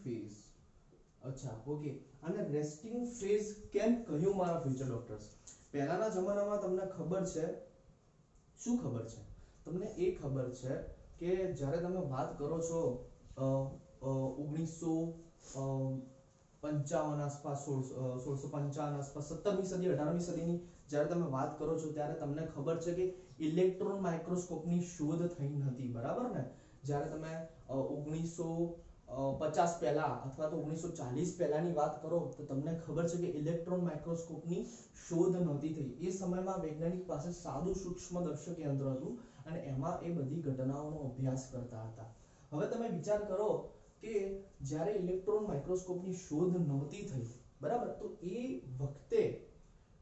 ફેઝ અચ્છા ઓકે અને રેસ્ટિંગ ફેઝ કેમ કહ્યું મારા ફ્યુચર ડોક્ટર્સ પહેલાના જમાનામાં તમને ખબર છે શું ખબર છે તમને એ ખબર છે કે જ્યારે તમે વાત કરો છો 1955 આસપાસ 1655 આસપાસ 17મી સદી 18મી સદીની જ્યારે તમે વાત કરો છો ત્યારે તમને ખબર છે કે ઇલેક્ટ્રોન માઇક્રોસ્કોપની શોધ થઈ નથી બરાબર ને જ્યારે તમે 1950 પહેલા અથવા તો 1940 પહેલાની વાત કરો તો તમને ખબર છે કે ઇલેક્ટ્રોન માઇક્રોસ્કોપની શોધ નહોતી થઈ એ સમયમાં વૈજ્ઞાનિક પાસે સાદું સૂક્ષ્મદર્શક યંત્ર હતું અને એમાં એ બધી ઘટનાઓનો અભ્યાસ કરતા હતા હવે તમે વિચાર કરો કે જ્યારે ઇલેક્ટ્રોન માઇક્રોસ્કોપની શોધ નહોતી થઈ બરાબર તો એ વખતે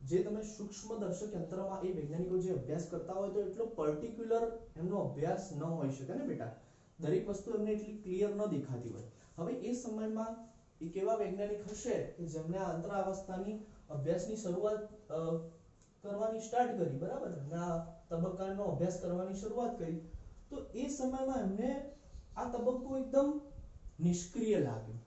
જે તમે સૂક્ષ્મદર્શક યંત્રમાં એ વૈજ્ઞાનિકો જે અભ્યાસ કરતા હોય તો એટલો પર્ટિક્યુલર એમનો અભ્યાસ ન હોઈ શકે ને બેટા દરેક વસ્તુ એમને એટલી ક્લિયર ન દેખાતી હોય હવે એ સમયમાં એક એવા વૈજ્ઞાનિક હશે કે જેમણે આંતરાવસ્થાની અભ્યાસની શરૂઆત કરવાની સ્ટાર્ટ કરી બરાબર ના તબક્કાનો અભ્યાસ કરવાની શરૂઆત કરી તો એ સમયમાં એમને આ તબક્કો એકદમ નિષ્ક્રિય લાગ્યો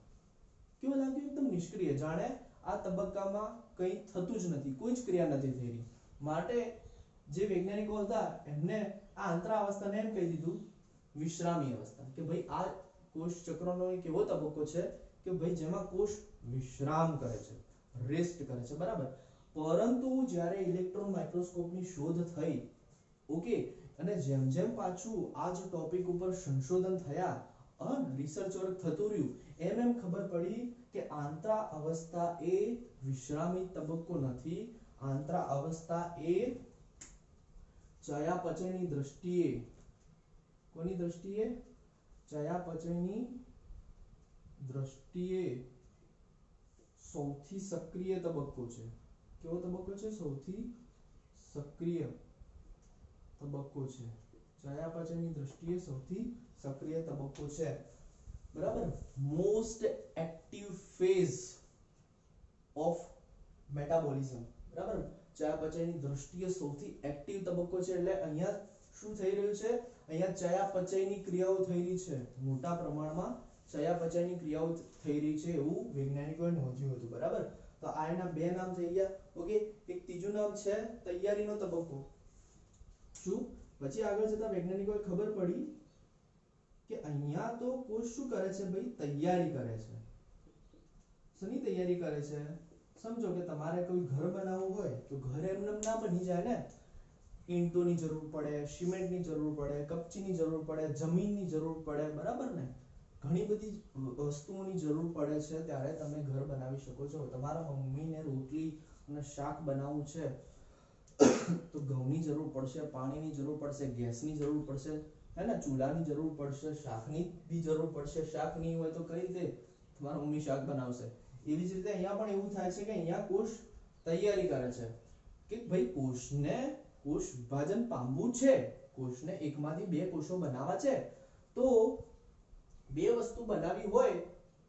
કેવો લાગ્યો એકદમ નિષ્ક્રિય જાણે આ તબક્કામાં કંઈ થતું જ નથી કોઈ જ ક્રિયા નથી થઈ રહી માટે જે વૈજ્ઞાનિકો હતા એમને આ આંતરાવસ્થાને એમ કહી દીધું વિશ્રામી અવસ્થા કે ભાઈ આ કોષ ચક્રનો એક એવો તબક્કો છે કે ભાઈ જેમાં કોષ વિશ્રામ કરે છે રેસ્ટ કરે છે બરાબર પરંતુ જ્યારે ઇલેક્ટ્રોન માઇક્રોસ્કોપની શોધ થઈ ઓકે અને જેમ જેમ પાછું આ જ ટોપિક ઉપર સંશોધન થયા રિસર્ચ વર્ક થતું રહ્યું એમ ખબર પડી કે આંતરા અવસ્થા એ વિશ્રામી તબક્કો નથી આંતરા અવસ્થા એ ચયાપચયની દ્રષ્ટિએ કોની દ્રષ્ટિએ ચયાપચયની દ્રષ્ટિએ સૌથી સક્રિય તબક્કો છે કેવો તબક્કો છે સૌથી સક્રિય તબક્કો છે ચયાપચયની દ્રષ્ટિએ સૌથી સક્રિય તબક્કો છે બરાબર most active phase of metabolism બરાબર ચયાપચયની દ્રષ્ટિએ સૌથી એક્ટિવ તબક્કો છે એટલે અહીંયા શું થઈ રહ્યું છે અહીંયા ચયાપચયની ક્રિયાઓ થઈ રહી છે મોટા પ્રમાણમાં ચયાપચયની ક્રિયાઓ થઈ રહી છે એવું વૈજ્ઞાનિકોએ નોંધ્યું હતું બરાબર તો આ એના બે નામ થઈ ગયા ઓકે એક ત્રીજું નામ છે તૈયારીનો તબક્કો શું પછી આગળ જતા વૈજ્ઞાનિકોએ ખબર પડી કે અહીંયા તો કોષ શું કરે છે ભાઈ, તૈયારી કરે છે. શેની તૈયારી કરે છે? સમજો કે તમારે કોઈ ઘર બનાવવું હોય તો ઘર એમને ના બની જાય ને. ઈંટોની જરૂર પડે, સિમેન્ટની જરૂર પડે, કપચીની જરૂર પડે, જમીનની જરૂર પડે, બરાબર ને? ઘણી બધી વસ્તુઓની જરૂર પડે છે ત્યારે તમે ઘર બનાવી શકો છો. તમારા મમ્મીને રોટલી અને શાક બનાવવું છે તો ઘઉંની જરૂર પડશે, પાણીની જરૂર પડશે, ગેસની જરૂર પડશે, હે ને, ચૂલાની જરૂર પડશે, શાકની બી જરૂર પડશે. શાક નહીં હોય તો કઈ રીતે તમારા મમ્મી શાક બનાવશે? એવી જ રીતે અહીંયા પણ એવું થાય છે કે અહીંયા કોષ તૈયારી કરે છે કે ભાઈ કોષ વિભાજન પામવું છે, કોષને એકમાંથી બે કોષો બનાવવા છે. તો બે વસ્તુ બનાવી હોય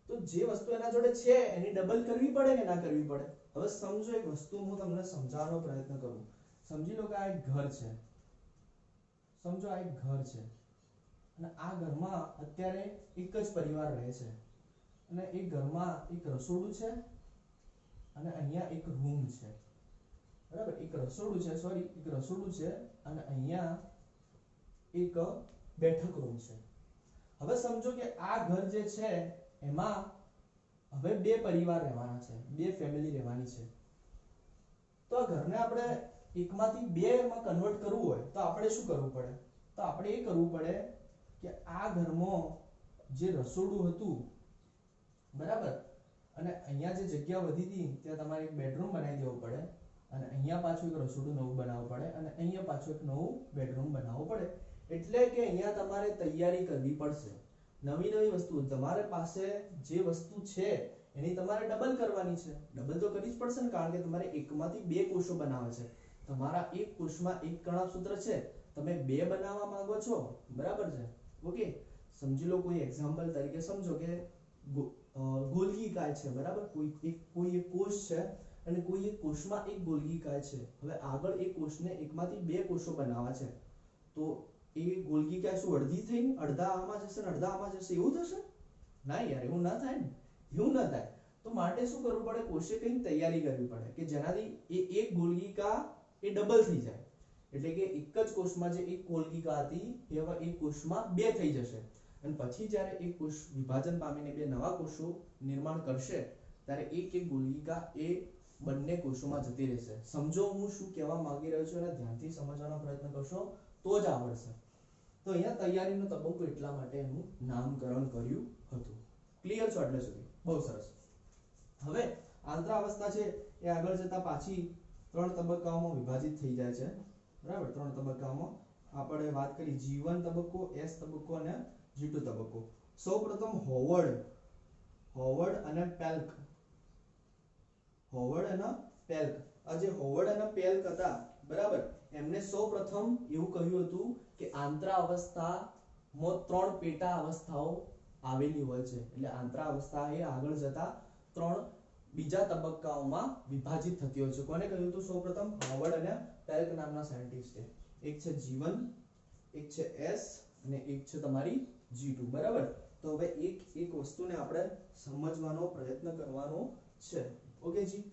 તો જે વસ્તુ એના જોડે છે એની ડબલ કરવી પડે કે ના કરવી પડે? હવે સમજો એક વસ્તુ હું તમને સમજાવવાનો પ્રયત્ન કરું. સમજી લો કે આ એક ઘર છે. સમજો આ એક ઘર છે અને આ ઘરમાં અત્યારે એક જ પરિવાર રહે છે અને એ ઘરમાં એક રસોડું છે અને અહીંયા એક રૂમ છે, બરાબર? એક રસોડું છે અને અહીંયા એક બેઠક રૂમ છે. હવે સમજો કે આ ઘર જે છે એમાં હવે બે પરિવાર રહેવાના છે, બે ફેમિલી રહેવાની છે. તો આ ઘરને આપણે એકમાંથી બે માં કન્વર્ટ કરવું હોય તો આપણે શું કરવું પડે? તો આપણે એ કરવું પડે કે આ ઘરમાં જે રસોડું હતું, બરાબર, અને અહીંયા જે જગ્યા વધી હતી ત્યાં તમારે એક બેડરૂમ બનાવી દેવો પડે અને અહીંયા પાછું એક રસોડું નવું બનાવવું પડે અને અહીંયા પાછું એક નવું બેડરૂમ બનાવવું પડે. એટલે કે અહીંયા તમારે તૈયારી કરવી પડશે. નવી વસ્તુ તમારે પાસે જે વસ્તુ છે એની તમારે ડબલ કરવાની છે. ડબલ તો કરવી જ પડશે ને, કારણ કે તમારે એકમાંથી બે કોષો બનાવવા છે. તમારા એક કોષમાં એક કણાસૂત્ર છે, તમે બે બનાવવા માંગો છો, બરાબર છે? ઓકે, સમજી લો કોઈ એક્ઝામ્પલ તરીકે સમજો કે ગોલ્ગી કાય છે, બરાબર? કોઈ એક કોષ છે અને કોઈ એક કોષમાં એક ગોલ્ગી કાય છે. હવે આગળ એક કોષને એકમાંથી બે કોષો બનાવવા છે તો એ ગોલ્ગી કાય શું અડધી થઈને અડધા આમાં જશે ને અડધા આમાં જશે, એવું થશે? ના યાર, એવું ના થાય ને. એવું ના થાય તો માટે શું કરવું પડે? કોષે કઈ તૈયારી કરવી પડે કે જેનાથી એ એક ગોલ્ગીકા એ ડબલ થઈ જાય. એટલે કે એક જ કોષમાં જે એક ગોલ્ગીકા હતી એ હવે એક કોષમાં બે થઈ જશે અને પછી જ્યારે એક કોષ વિભાજન પામીને બે નવા કોષો નિર્માણ કરશે ત્યારે એક ગોલ્ગીકા એ બંને કોષોમાં જતી રહેશે. સમજો હું શું કહેવા માંગી રહ્યો છું અને ધ્યાનથી સમજવાનો પ્રયત્ન કરશો તો જ આવડશે. તો અહીંયા તૈયારીનો તબક્કો એટલા માટે એનું નામકરણ કર્યું હતું. ક્લિયર છો એટલે સુધી? બહુ સરસ. હવે આંતરાવસ્થા છે એ આગળ જતા પાછી ત્રણ તબક્કાઓમાં વિભાજિત થઈ જાય છે, બરાબર? ત્રણ તબક્કાઓમાં આપણે વાત કરી: G1 તબક્કો, S તબક્કો અને G2 તબક્કો. સૌપ્રથમ હોવર્ડ અને પેલ્ક. આ જે હોવર્ડ અને પેલ્ક હતા, બરાબર, એમને સૌપ્રથમ એવું કહ્યું હતું કે આંતરાવસ્થામાં ત્રણ પેટા અવસ્થાઓ આવેલી હોય છે. એટલે આંતરાવસ્થા એ આગળ જતા ત્રણ બીજા તબક્કાઓમાં વિભાજિત થતી હોય છે. કોને કહ્યું હતું? સૌપ્રથમ હોવર્ડ અને પેલ્ક નામના સાયન્ટિસ્ટે. એક છે G1, એક છે S અને એક છે તમારી G2, બરાબર? તો હવે એક વસ્તુને આપણે સમજવાનો પ્રયત્ન કરવાનો છે. ઓકે જી,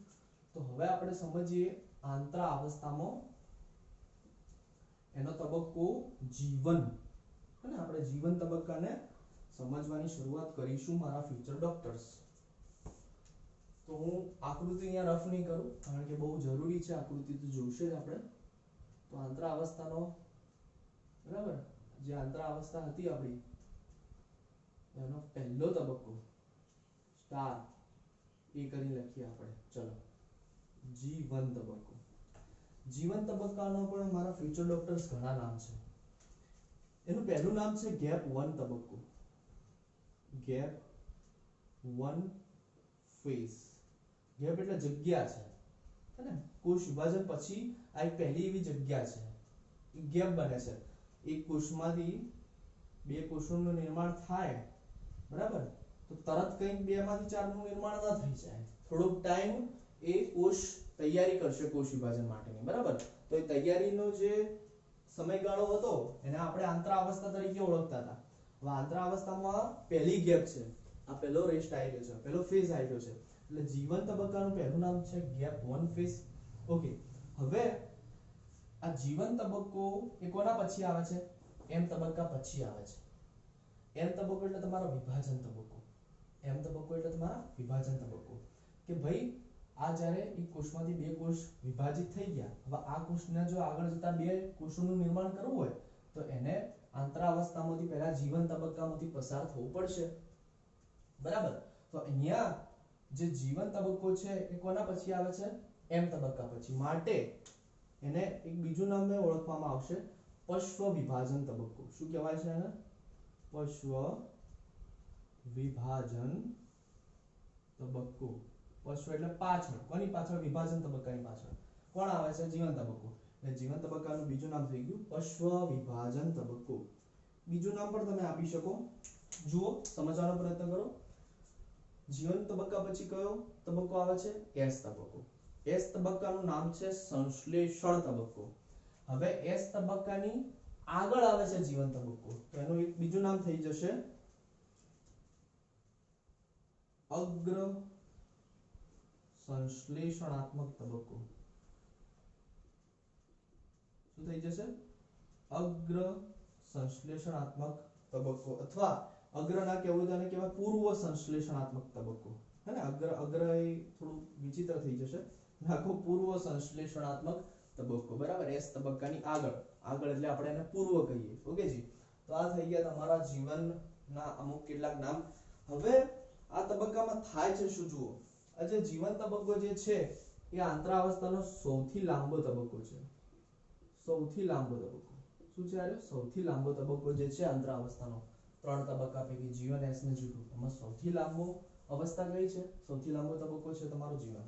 તો હવે આપણે સમજીએ આંતરાવસ્થામાં એનો તબક્કો G1. અને આપણે G1 તબક્કાને સમજવાની શરૂઆત કરીશું મારા ફ્યુચર ડોક્ટર્સ. તો હું આકૃતિ અહીંયા રફ નહીં કરું કારણ કે બહુ જરૂરી છે, આકૃતિ તો જોઈશે જ આપણે. તો આંતરાવસ્થાનો, બરાબર, જે આંતરાવસ્થા હતી આપણી એનો પહેલો તબક્કો સ્ટાર એ કરી લખીએ આપણે. ચલો, G1 તબક્કો. G1 તબક્કાનો પણ મારા ફ્યુચર ડોક્ટર્સ ઘણા નામ છે. એનું પહેલું નામ છે ગેપ 1 તબક્કો. Gap 1 phase. ગેપ એટલે જગ્યા છે, હે ને? કોષ વિભાજન પછી આ એક પહેલી એવી જગ્યા છે, એક ગેપ બને છે. એક કોષમાંથી બે કોષોનું નિર્માણ થાય, બરાબર, તો તરત કંઈક બે માંથી ચાર નું નિર્માણ ન થઈ જાય. થોડોક ટાઈમ એ કોષ તૈયારી કરશે કોષ વિભાજન માટેની, બરાબર? તો એ તૈયારીનો જે સમયગાળો હતો એને આપણે આંતરાવસ્થા તરીકે ઓળખતા હતા. હવે આંતરાવસ્થામાં પહેલી ગેપ છે, આ પહેલો રેસ્ટ આવી ગયો છે, પહેલો ફેઝ આવી ગયો છે. એટલે G1 તબક્કાનું પહેલું નામ છે ગેપ 1 ફેઝ. ઓકે, હવે આ જીવન તબક્કો એ કોના પછી આવે છે? એમ તબક્કા પછી આવે છે. એમ તબક્કો એટલે તમારો વિભાજન તબક્કો. એમ તબક્કો એટલે તમારા વિભાજન તબક્કો કે ભાઈ આ જ્યારે એક કોષમાંથી બે કોષ વિભાજિત થઈ ગયા, હવે આ કોષને જો આગળ જતા બે કોષોનું નિર્માણ કરવું હોય તો એને આંતરાવસ્થામાંથી પહેલા જીવન તબક્કામાંથી પસાર થવું પડશે. બરાબર? તો અહીંયા જે જીવન તબક્કો છે એ કોના પછી આવે છે? એમ તબક્કા પછી. માટે એને એક બીજું નામ ઓળખવામાં આવશે પશ્વ વિભાજન તબક્કો. શું કહેવાય છે એને? પશ્વ વિભાજન તબક્કો. પશ્વ એટલે પાછળ. કોની પાછળ? વિભાજન તબક્કાની પાછળ કોણ આવે છે? જીવન તબક્કો. એટલે જીવન તબક્કાનું બીજું નામ થઈ ગયું પશ્વ વિભાજન તબક્કો. બીજું નામ પણ તમે આપી શકો. જુઓ, સમજવાનો પ્રયત્ન કરો. જીવન તબક્કા પછી કયો તબક્કો આવે છે? એસ તબક્કો. એસ તબક્કાનું નામ છે સંશ્લેષણ તબક્કો. હવે એસ તબક્કાની આગળ આવે છે જીવન તબક્કો, તો એનું એક બીજું નામ થઈ જશે અગ્ર સંશ્લેષણાત્મક તબક્કો. શું થઈ જશે? અગ્ર સંશ્લેષણાત્મક તબક્કો, અથવા અગ્ર ના કહેવું તો એને કહેવાય પૂર્વ સંશ્લેષણાત્મક તબક્કો. હે ને? અગ્ર એ થોડું વિચિત્ર થઈ જશે. નાખો પૂર્વ સંશ્લેષણાત્મક તબક્કો. બરાબર? એસ તબક્કાની આગળ એટલે આપણે એને પૂર્વ કહીએ. ઓકે જી. તો આ થઈ ગયા તમારા જીવનના અમુક કેટલાક નામ. હવે આ તબક્કામાં થાય છે શું? જુઓ, આ જે જીવન તબક્કો જે છે એ આંતરાવસ્થાનો સૌથી લાંબો તબક્કો છે. સૌથી લાંબો તબક્કો શું છે? સૌથી લાંબો તબક્કો જે છે આંતરાવસ્થાનો, ત્રણ તબક્કા પૈકી જીવન એસ ને જીવન, એમાં સૌથી લાંબો અવસ્થા કઈ છે? સૌથી લાંબો તબક્કો છે તમારો જીવન.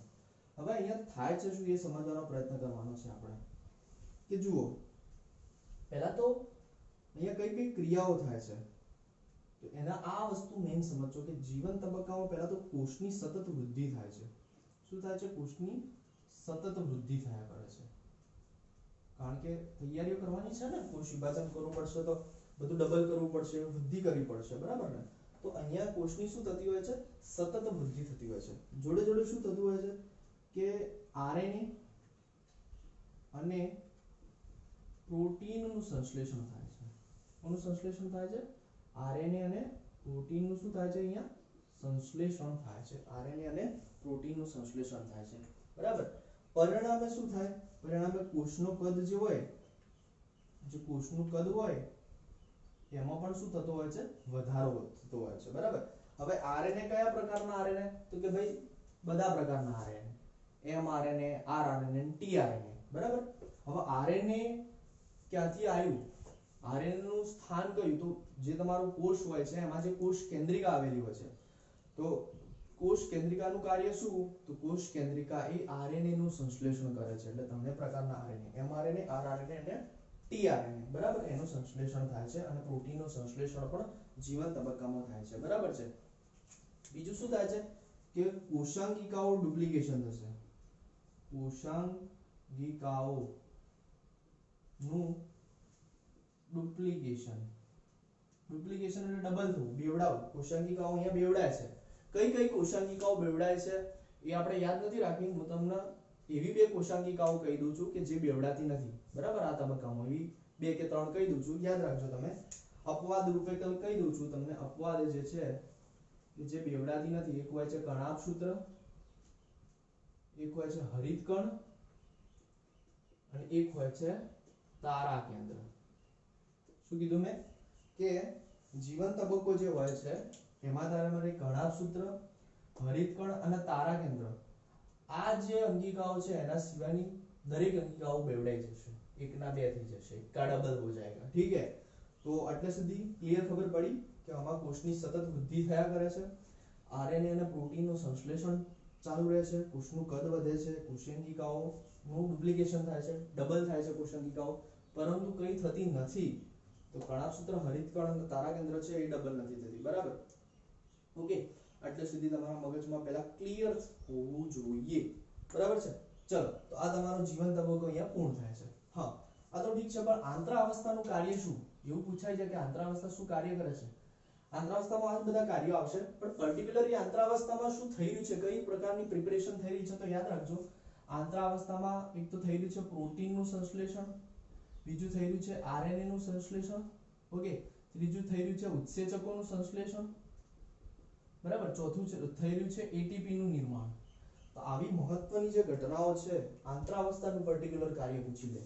હવે અહીંયા થાય છે શું એ સમજવાનો પ્રયત્ન કરવાનો છે આપણે. કે જુઓ, પહેલા તો અહીંયા કઈ કઈ ક્રિયાઓ થાય છે તો એના આ વસ્તુ મેઇન સમજો કે જીવન તબક્કામાં પહેલા તો કોષની સતત વૃદ્ધિ થાય છે. શું થાય છે? કોષની સતત વૃદ્ધિ થયા કરે છે. કારણ કે તૈયારીઓ કરવાની છે ને, કોષ વિભાજન કરવું પડશે તો બધું ડબલ કરવું પડશે, વૃદ્ધિ કરવી પડશે. બરાબર ને? તો અહીંયા કોષની શું થતી હોય છે? સતત વૃદ્ધિ થતી હોય છે. જોડે જોડે શું થતું હોય છે કે આરએનએ અને પ્રોટીનનું સંશ્લેષણ થાય છે. કોનું સંશ્લેષણ થાય છે? આરએનએ અને પ્રોટીનનું શું થાય છે? અહીંયા સંશ્લેષણ થાય છે. આરએનએ અને પ્રોટીનનું સંશ્લેષણ થાય છે. બરાબર? પરિણામે શું થાય? પરિણામે કોષનું કદ જે હોય, જે કોષનું કદ હોય એમાં પણ શું થતો હોય છે? વધારો થતો હોય છે. બરાબર? હવે આરએનએ કયા પ્રકારના આરએનએ? તો કે ભાઈ બધા પ્રકારના આરએનએ, એમઆરએનએ, આરઆરએનએ, ટીઆરએનએ. બરાબર? હવે આરએનએ ક્યાંથી આવ્યું? આરએનએ નું સ્થાન કયું? તો જે તમારું કોષ હોય છે એમાં જે કોષ કેન્દ્રિકા આવેલી હોય છે, તો કોષ કેન્દ્રિકાનું કાર્ય શું? તો કોષ કેન્દ્રિકા એ આરએનએ નું સંશ્લેષણ કરે છે. એટલે ત્રણે પ્રકારના આરએનએ, એમઆરએનએ, આરઆરએનએ અને ટીઆરએનએ. બરાબર? એનું સંશ્લેષણ થાય છે અને પ્રોટીનનું સંશ્લેષણ પણ જીવન તબક્કામાં થાય છે. બરાબર છે? બીજું શું થાય છે કે કોષાંગિકાઓ ડુપ્લિકેશન થશે. કોષાંગિકાઓ નું ડુપ્લિકેશન એટલે ડબલ થવું, બેવડાવું. કોષાંગિકાઓ અહીંયા બેવડાય છે. કઈ કઈ કોષાંગિકાઓ બેવડાય છે એ આપણે યાદ નથી રાખવી. હું તમને એવી બે કોષાંગિકાઓ કહી દઉં છું કે જે બેવડાતી નથી. બરાબર? આ તબક્કામાં એવી બે કે ત્રણ કહી દઉં છું, યાદ રાખજો તમે. અપવાદ રૂપે કહી દઉં છું તમને. અપવાદ જે છે કે જે બેવડાતી નથી, એક હોય છે કણાભસૂત્ર, એક હોય છે હરિતકણ અને એક હોય છે તારા કેન્દ્ર. શું કીધું મેં? કે જીવન તબક્કો જે હોય છે એમાં તમારે કણાભસૂત્ર, હરિતકણ અને તારા કેન્દ્ર, આ જે અંગિકાઓ છે એના સિવાયની દરેક અંગિકાઓ બેવડાઈ જશે. એકના બે થઈ જશે, એકા ડબલ હો જાયગા. ઠીક है? તો આટલે સુધી ક્લિયર ખબર પડી કે આમાં કોષની સતત વૃદ્ધિ થયા કરે છે, આરએનએ અને પ્રોટીનનું સંશ્લેષણ ચાલુ રહે છે, કોષનું કદ વધે છે, કોષાંગિકાઓનું ડુપ્લિકેશન થાય છે, ડબલ થાય છે કોષાંગિકાઓ, પરંતુ કંઈ થતી નથી. તો કણાભસૂત્ર, હરિતકણ અને તારા કેન્દ્ર છે એ ડબલ નથી થતી. બરાબર? ઓકે, આટલે સુધી તમારા મગજમાં પહેલા ક્લિયર હોવું જોઈએ. બરાબર છે? ચલો, તો આ તમારો જીવન તબક્કો અહીંયા પૂર્ણ થાય છે. હા, આ તો ઠીક છે, પણ આંતરાવસ્થાનું કાર્ય શું? એવું પૂછાય છે કે આંતરાવસ્થા શું કાર્ય કરે છે? આંતરાવસ્થામાં આ બધા કાર્યો આવશે, પણ પર્ટિક્યુલરલી આંતરાવસ્થામાં શું થઈ રહ્યું છે, કઈ પ્રકારની પ્રિપેરેશન થઈ રહી છે, તો યાદ રાખજો આંતરાવસ્થામાં એક તો થઈ રહ્યું છે પ્રોટીનનું સંશ્લેષણ, બીજું થઈ રહ્યું છે આરએનએ નું સંશ્લેષણ, ઓકે, ત્રીજું થઈ રહ્યું છે ઉત્સેચકોનું સંશ્લેષણ, બરાબર, ચોથું થઈ રહ્યું છે એટીપી નું નિર્માણ. તો આવી મહત્વની જે ઘટનાઓ છે, આંતરાવસ્થાનું પર્ટિક્યુલર કાર્ય પૂછી લે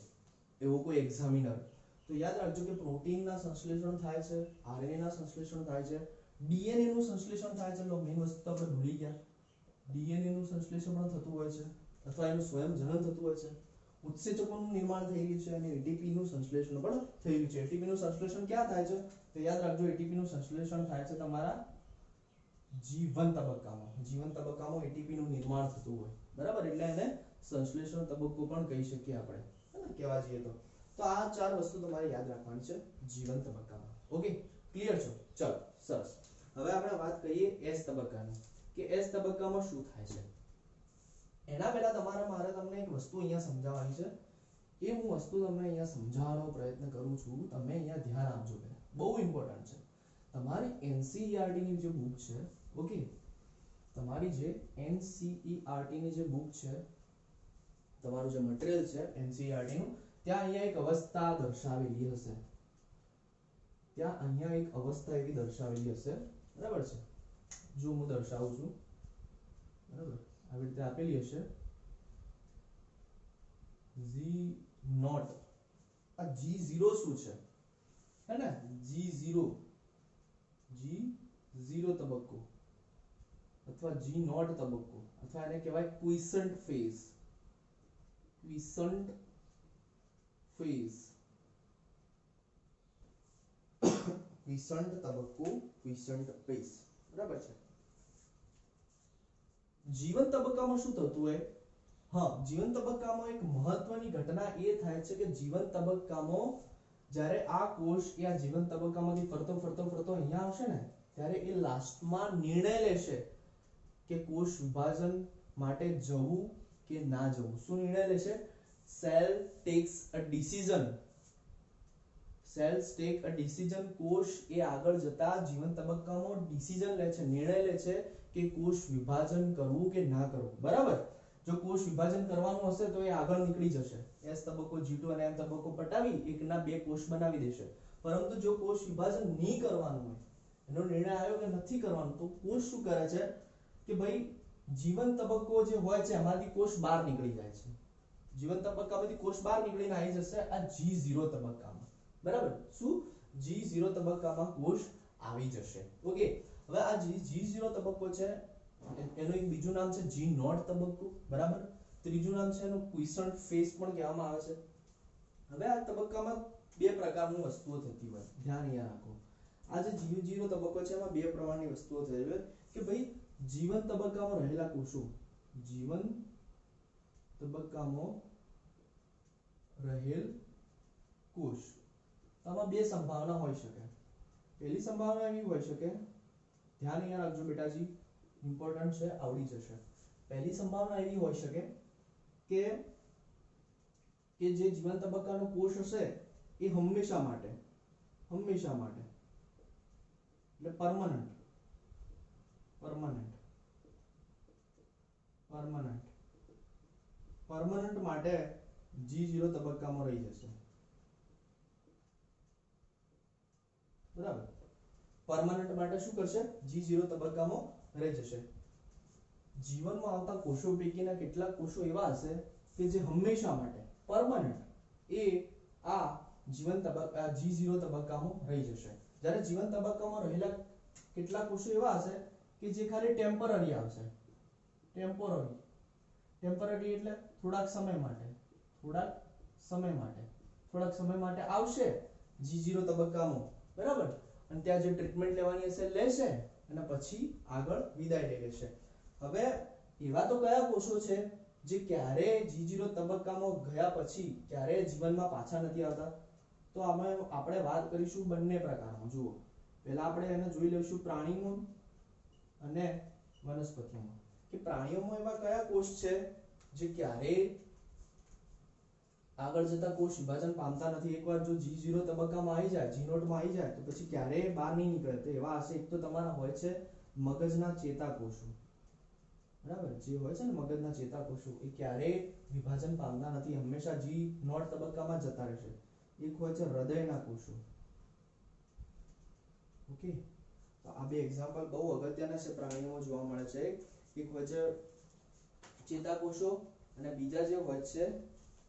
એવો કોઈ એક્ઝામિનર, તો યાદ રાખજો કે પ્રોટીનના સંશ્લેષણ થાય છે, આરએનએ ના સંશ્લેષણ થાય છે, ડીએનએ નું સંશ્લેષણ થાય છે. લો મેઈન વસ્તુ આપણે ભૂલી ગયા, ડીએનએ નું સંશ્લેષણ પણ થતું હોય છે અથવા એનું સ્વયંજનન થતું હોય છે, ઉત્સેચકોનું નિર્માણ થઈ રહ્યું છે અને એટીપી નું સંશ્લેષણ પણ થઈ રહ્યું છે. એટીપી નું સંશ્લેષણ ક્યાં થાય છે? તો યાદ રાખજો એટીપી નું સંશ્લેષણ થાય છે તમારા જીવન તબક્કામાં. જીવન તબક્કામાં એટીપી નું નિર્માણ થતું હોય, બરાબર, એટલે એને સંશ્લેષણ તબક્કો પણ કહી શકીએ આપણે, હે ને, કહેવા જઈએ તો. તો આ ચાર વસ્તુ તમારે યાદ રાખવાની છે જીવન તબક્કામાં. ઓકે, ક્લિયર છો? ચલો, સરસ. હવે આપણે વાત કરીએ એસ તબક્કાની, કે એસ તબક્કામાં શું થાય છે. એના પહેલા મારે તમને એક વસ્તુ અહીંયા સમજાવવાની છે. એ હું વસ્તુ તમને અહીંયા સમજાવવાનો પ્રયત્ન કરું છું, તમે અહીંયા ધ્યાન આપજો, બહુ ઇમ્પોર્ટન્ટ છે. તમારી એનસીઈઆરટી ની જે બુક છે, ઓકે, તમારી જે એનસીઈઆરટી ની જે બુક છે, તમારું જે મટીરીયલ છે એનસીઈઆરટી નું, ત્યાં અહીંયા એક અવસ્થા દર્શાવેલી હશે. ત્યાં અહીંયા એક અવસ્થા એવી દર્શાવેલી હશે, બરાબર છે. જો હું દર્શાવું છું, બરાબર, આવી રીતે આપેલી હશે G0. આ G0 શું છે, હે ને, G0 તબક્કો અથવા G0 તબક્કો, અથવા એને કહેવાય ક્વિસન્ટ ફેઝ. ક્વિસન્ટ ફેઝ, ક્વિસન્ટ તબક્કો, ક્વિસન્ટ ફેઝ, બરાબર છે. જીવન તબક્કામાં શું થતું હોય? હા, જીવન તબક્કામાં એક મહત્વની ઘટના એ થાય છે કે જીવન તબક્કામાં જ્યારે આ કોષ એ આ જીવન તબક્કામાંથી ફરતો અહીંયા આવશે ને, ત્યારે એ લાસ્ટમાં નિર્ણય લેશે કે કોષ વિભાજન માટે જવું કે ના જવું. શું નિર્ણય લેશે? Cell takes a decision. Cells take a decision. કોષ એ આગળ જતા જીવન તબક્કામાં ડિસિઝન લે છે, નિર્ણય લે છે કે કોષ વિભાજન કરવું કે ના કરવું, બરાબર. જો કોષ વિભાજન કરવાનું હશે તો એ આગળ નીકળી જશે, એસ તબક્કો, G2 અને M તબક્કો પટાવી એકના બે કોષ બનાવી દેશે. પરંતુ જો કોષ વિભાજન નહીં કરવાનું હોય, એનો નિર્ણય આવ્યો કે નથી કરવાનું, તો કોષ શું કરે છે કે ભાઈ જીવન તબક્કો જે હોય છે એમાંથી કોષ બહાર નીકળી જાય છે. જીવન તબક્કામાંથી કોષ બહાર નીકળીને આવી જશે આ G0 તબક્કામાં, બરાબર. શું? G0 તબક્કામાં કોષ આવી જશે. ઓકે, હવે આ G0 તબક્કો છે, એનું એક બીજું નામ છે G0 તબક્કો, બરાબર. ત્રીજું નામ છે એનું ક્વિસન્ટ ફેઝ પણ કહેવામાં આવે છે. હવે આ તબક્કામાં બે પ્રકારની વસ્તુઓ થતી હોય, ધ્યાન અહીંયા રાખો. આ જે G0 તબક્કો છે એમાં બે પ્રકારની વસ્તુઓ થઈ હોય કે ભાઈ જીવન તબક્કામાં રહેલા કોષો, જીવન તબક્કામાં રહેલ કોષ, આમાં બે સંભાવના હોઈ શકે. પહેલી સંભાવના એવી હોઈ શકે, ધ્યાન અહીંયા રાખજો બેટાજી, ઇમ્પોર્ટન્ટ છે, આવડી જશે. પહેલી સંભાવના એવી હોઈ શકે કે જે જીવન તબક્કાનો કોષ હશે એ હંમેશા માટે એટલે પરમનન્ટ માટે G0 તબક્કામાં રહી જશે, બરાબર. પરમનન્ટ માટે શું કરશે? G0 તબક્કામાં રહી જશે. જીવનમાં આવતા કોષો પૈકીના કેટલાક કોષો એવા હશે કે જે હંમેશા માટે પરમનન્ટ એ આ જીવન તબક્કા G0 તબક્કામાં રહી જશે. જ્યારે જીવન તબક્કામાં રહેલા કેટલાક કોષો એવા હશે કે જે ખાલી ટેમ્પરરી આવશે. ટેમ્પરરી એટલે થોડાક સમય માટે આવશે G0 તબક્કામાં, બરાબર. અને ત્યાં જે ટ્રીટમેન્ટ લેવાની હશે લેશે અને પછી આગળ વિદાય લઈ લેશે. હવે એવા તો કયા કોષો છે જે ક્યારે G0 તબક્કામાં ગયા પછી ક્યારે જીવનમાં પાછા નથી આવતા? તો આપણે વાત કરીશું બંને પ્રકારમાં. જુઓ, પહેલા આપણે એને જોઈ લઈશું પ્રાણીમાં અને વનસ્પતિમાં, કે પ્રાણીઓમાં એવા કયા કોષ છે જે ક્યારે આગળ જતા કોષ વિભાજન પામતા નથી. એકવાર જો G0 તબક્કામાં આવી જાય, G0 માં આવી જાય તો પછી ક્યારેય બહાર નહીં નીકળે. તો એવા હશે, એક તો તમારા હોય છે મગજના ચેતાકોષો, બરાબર, જે હોય છે ને મગજના ચેતાકોષો એ ક્યારેય વિભાજન પામતા નથી, હંમેશા જી નોટ તબક્કામાં જતા રહેશે. એક હોય છે હૃદયના કોષો. ઓકે, તો આ બે એક્ઝામ્પલ બહુ અગત્યના છે, પ્રાણીઓમાં જોવા મળે છે. એક હોય છે ચેતાકોષો અને બીજા જે હોય છે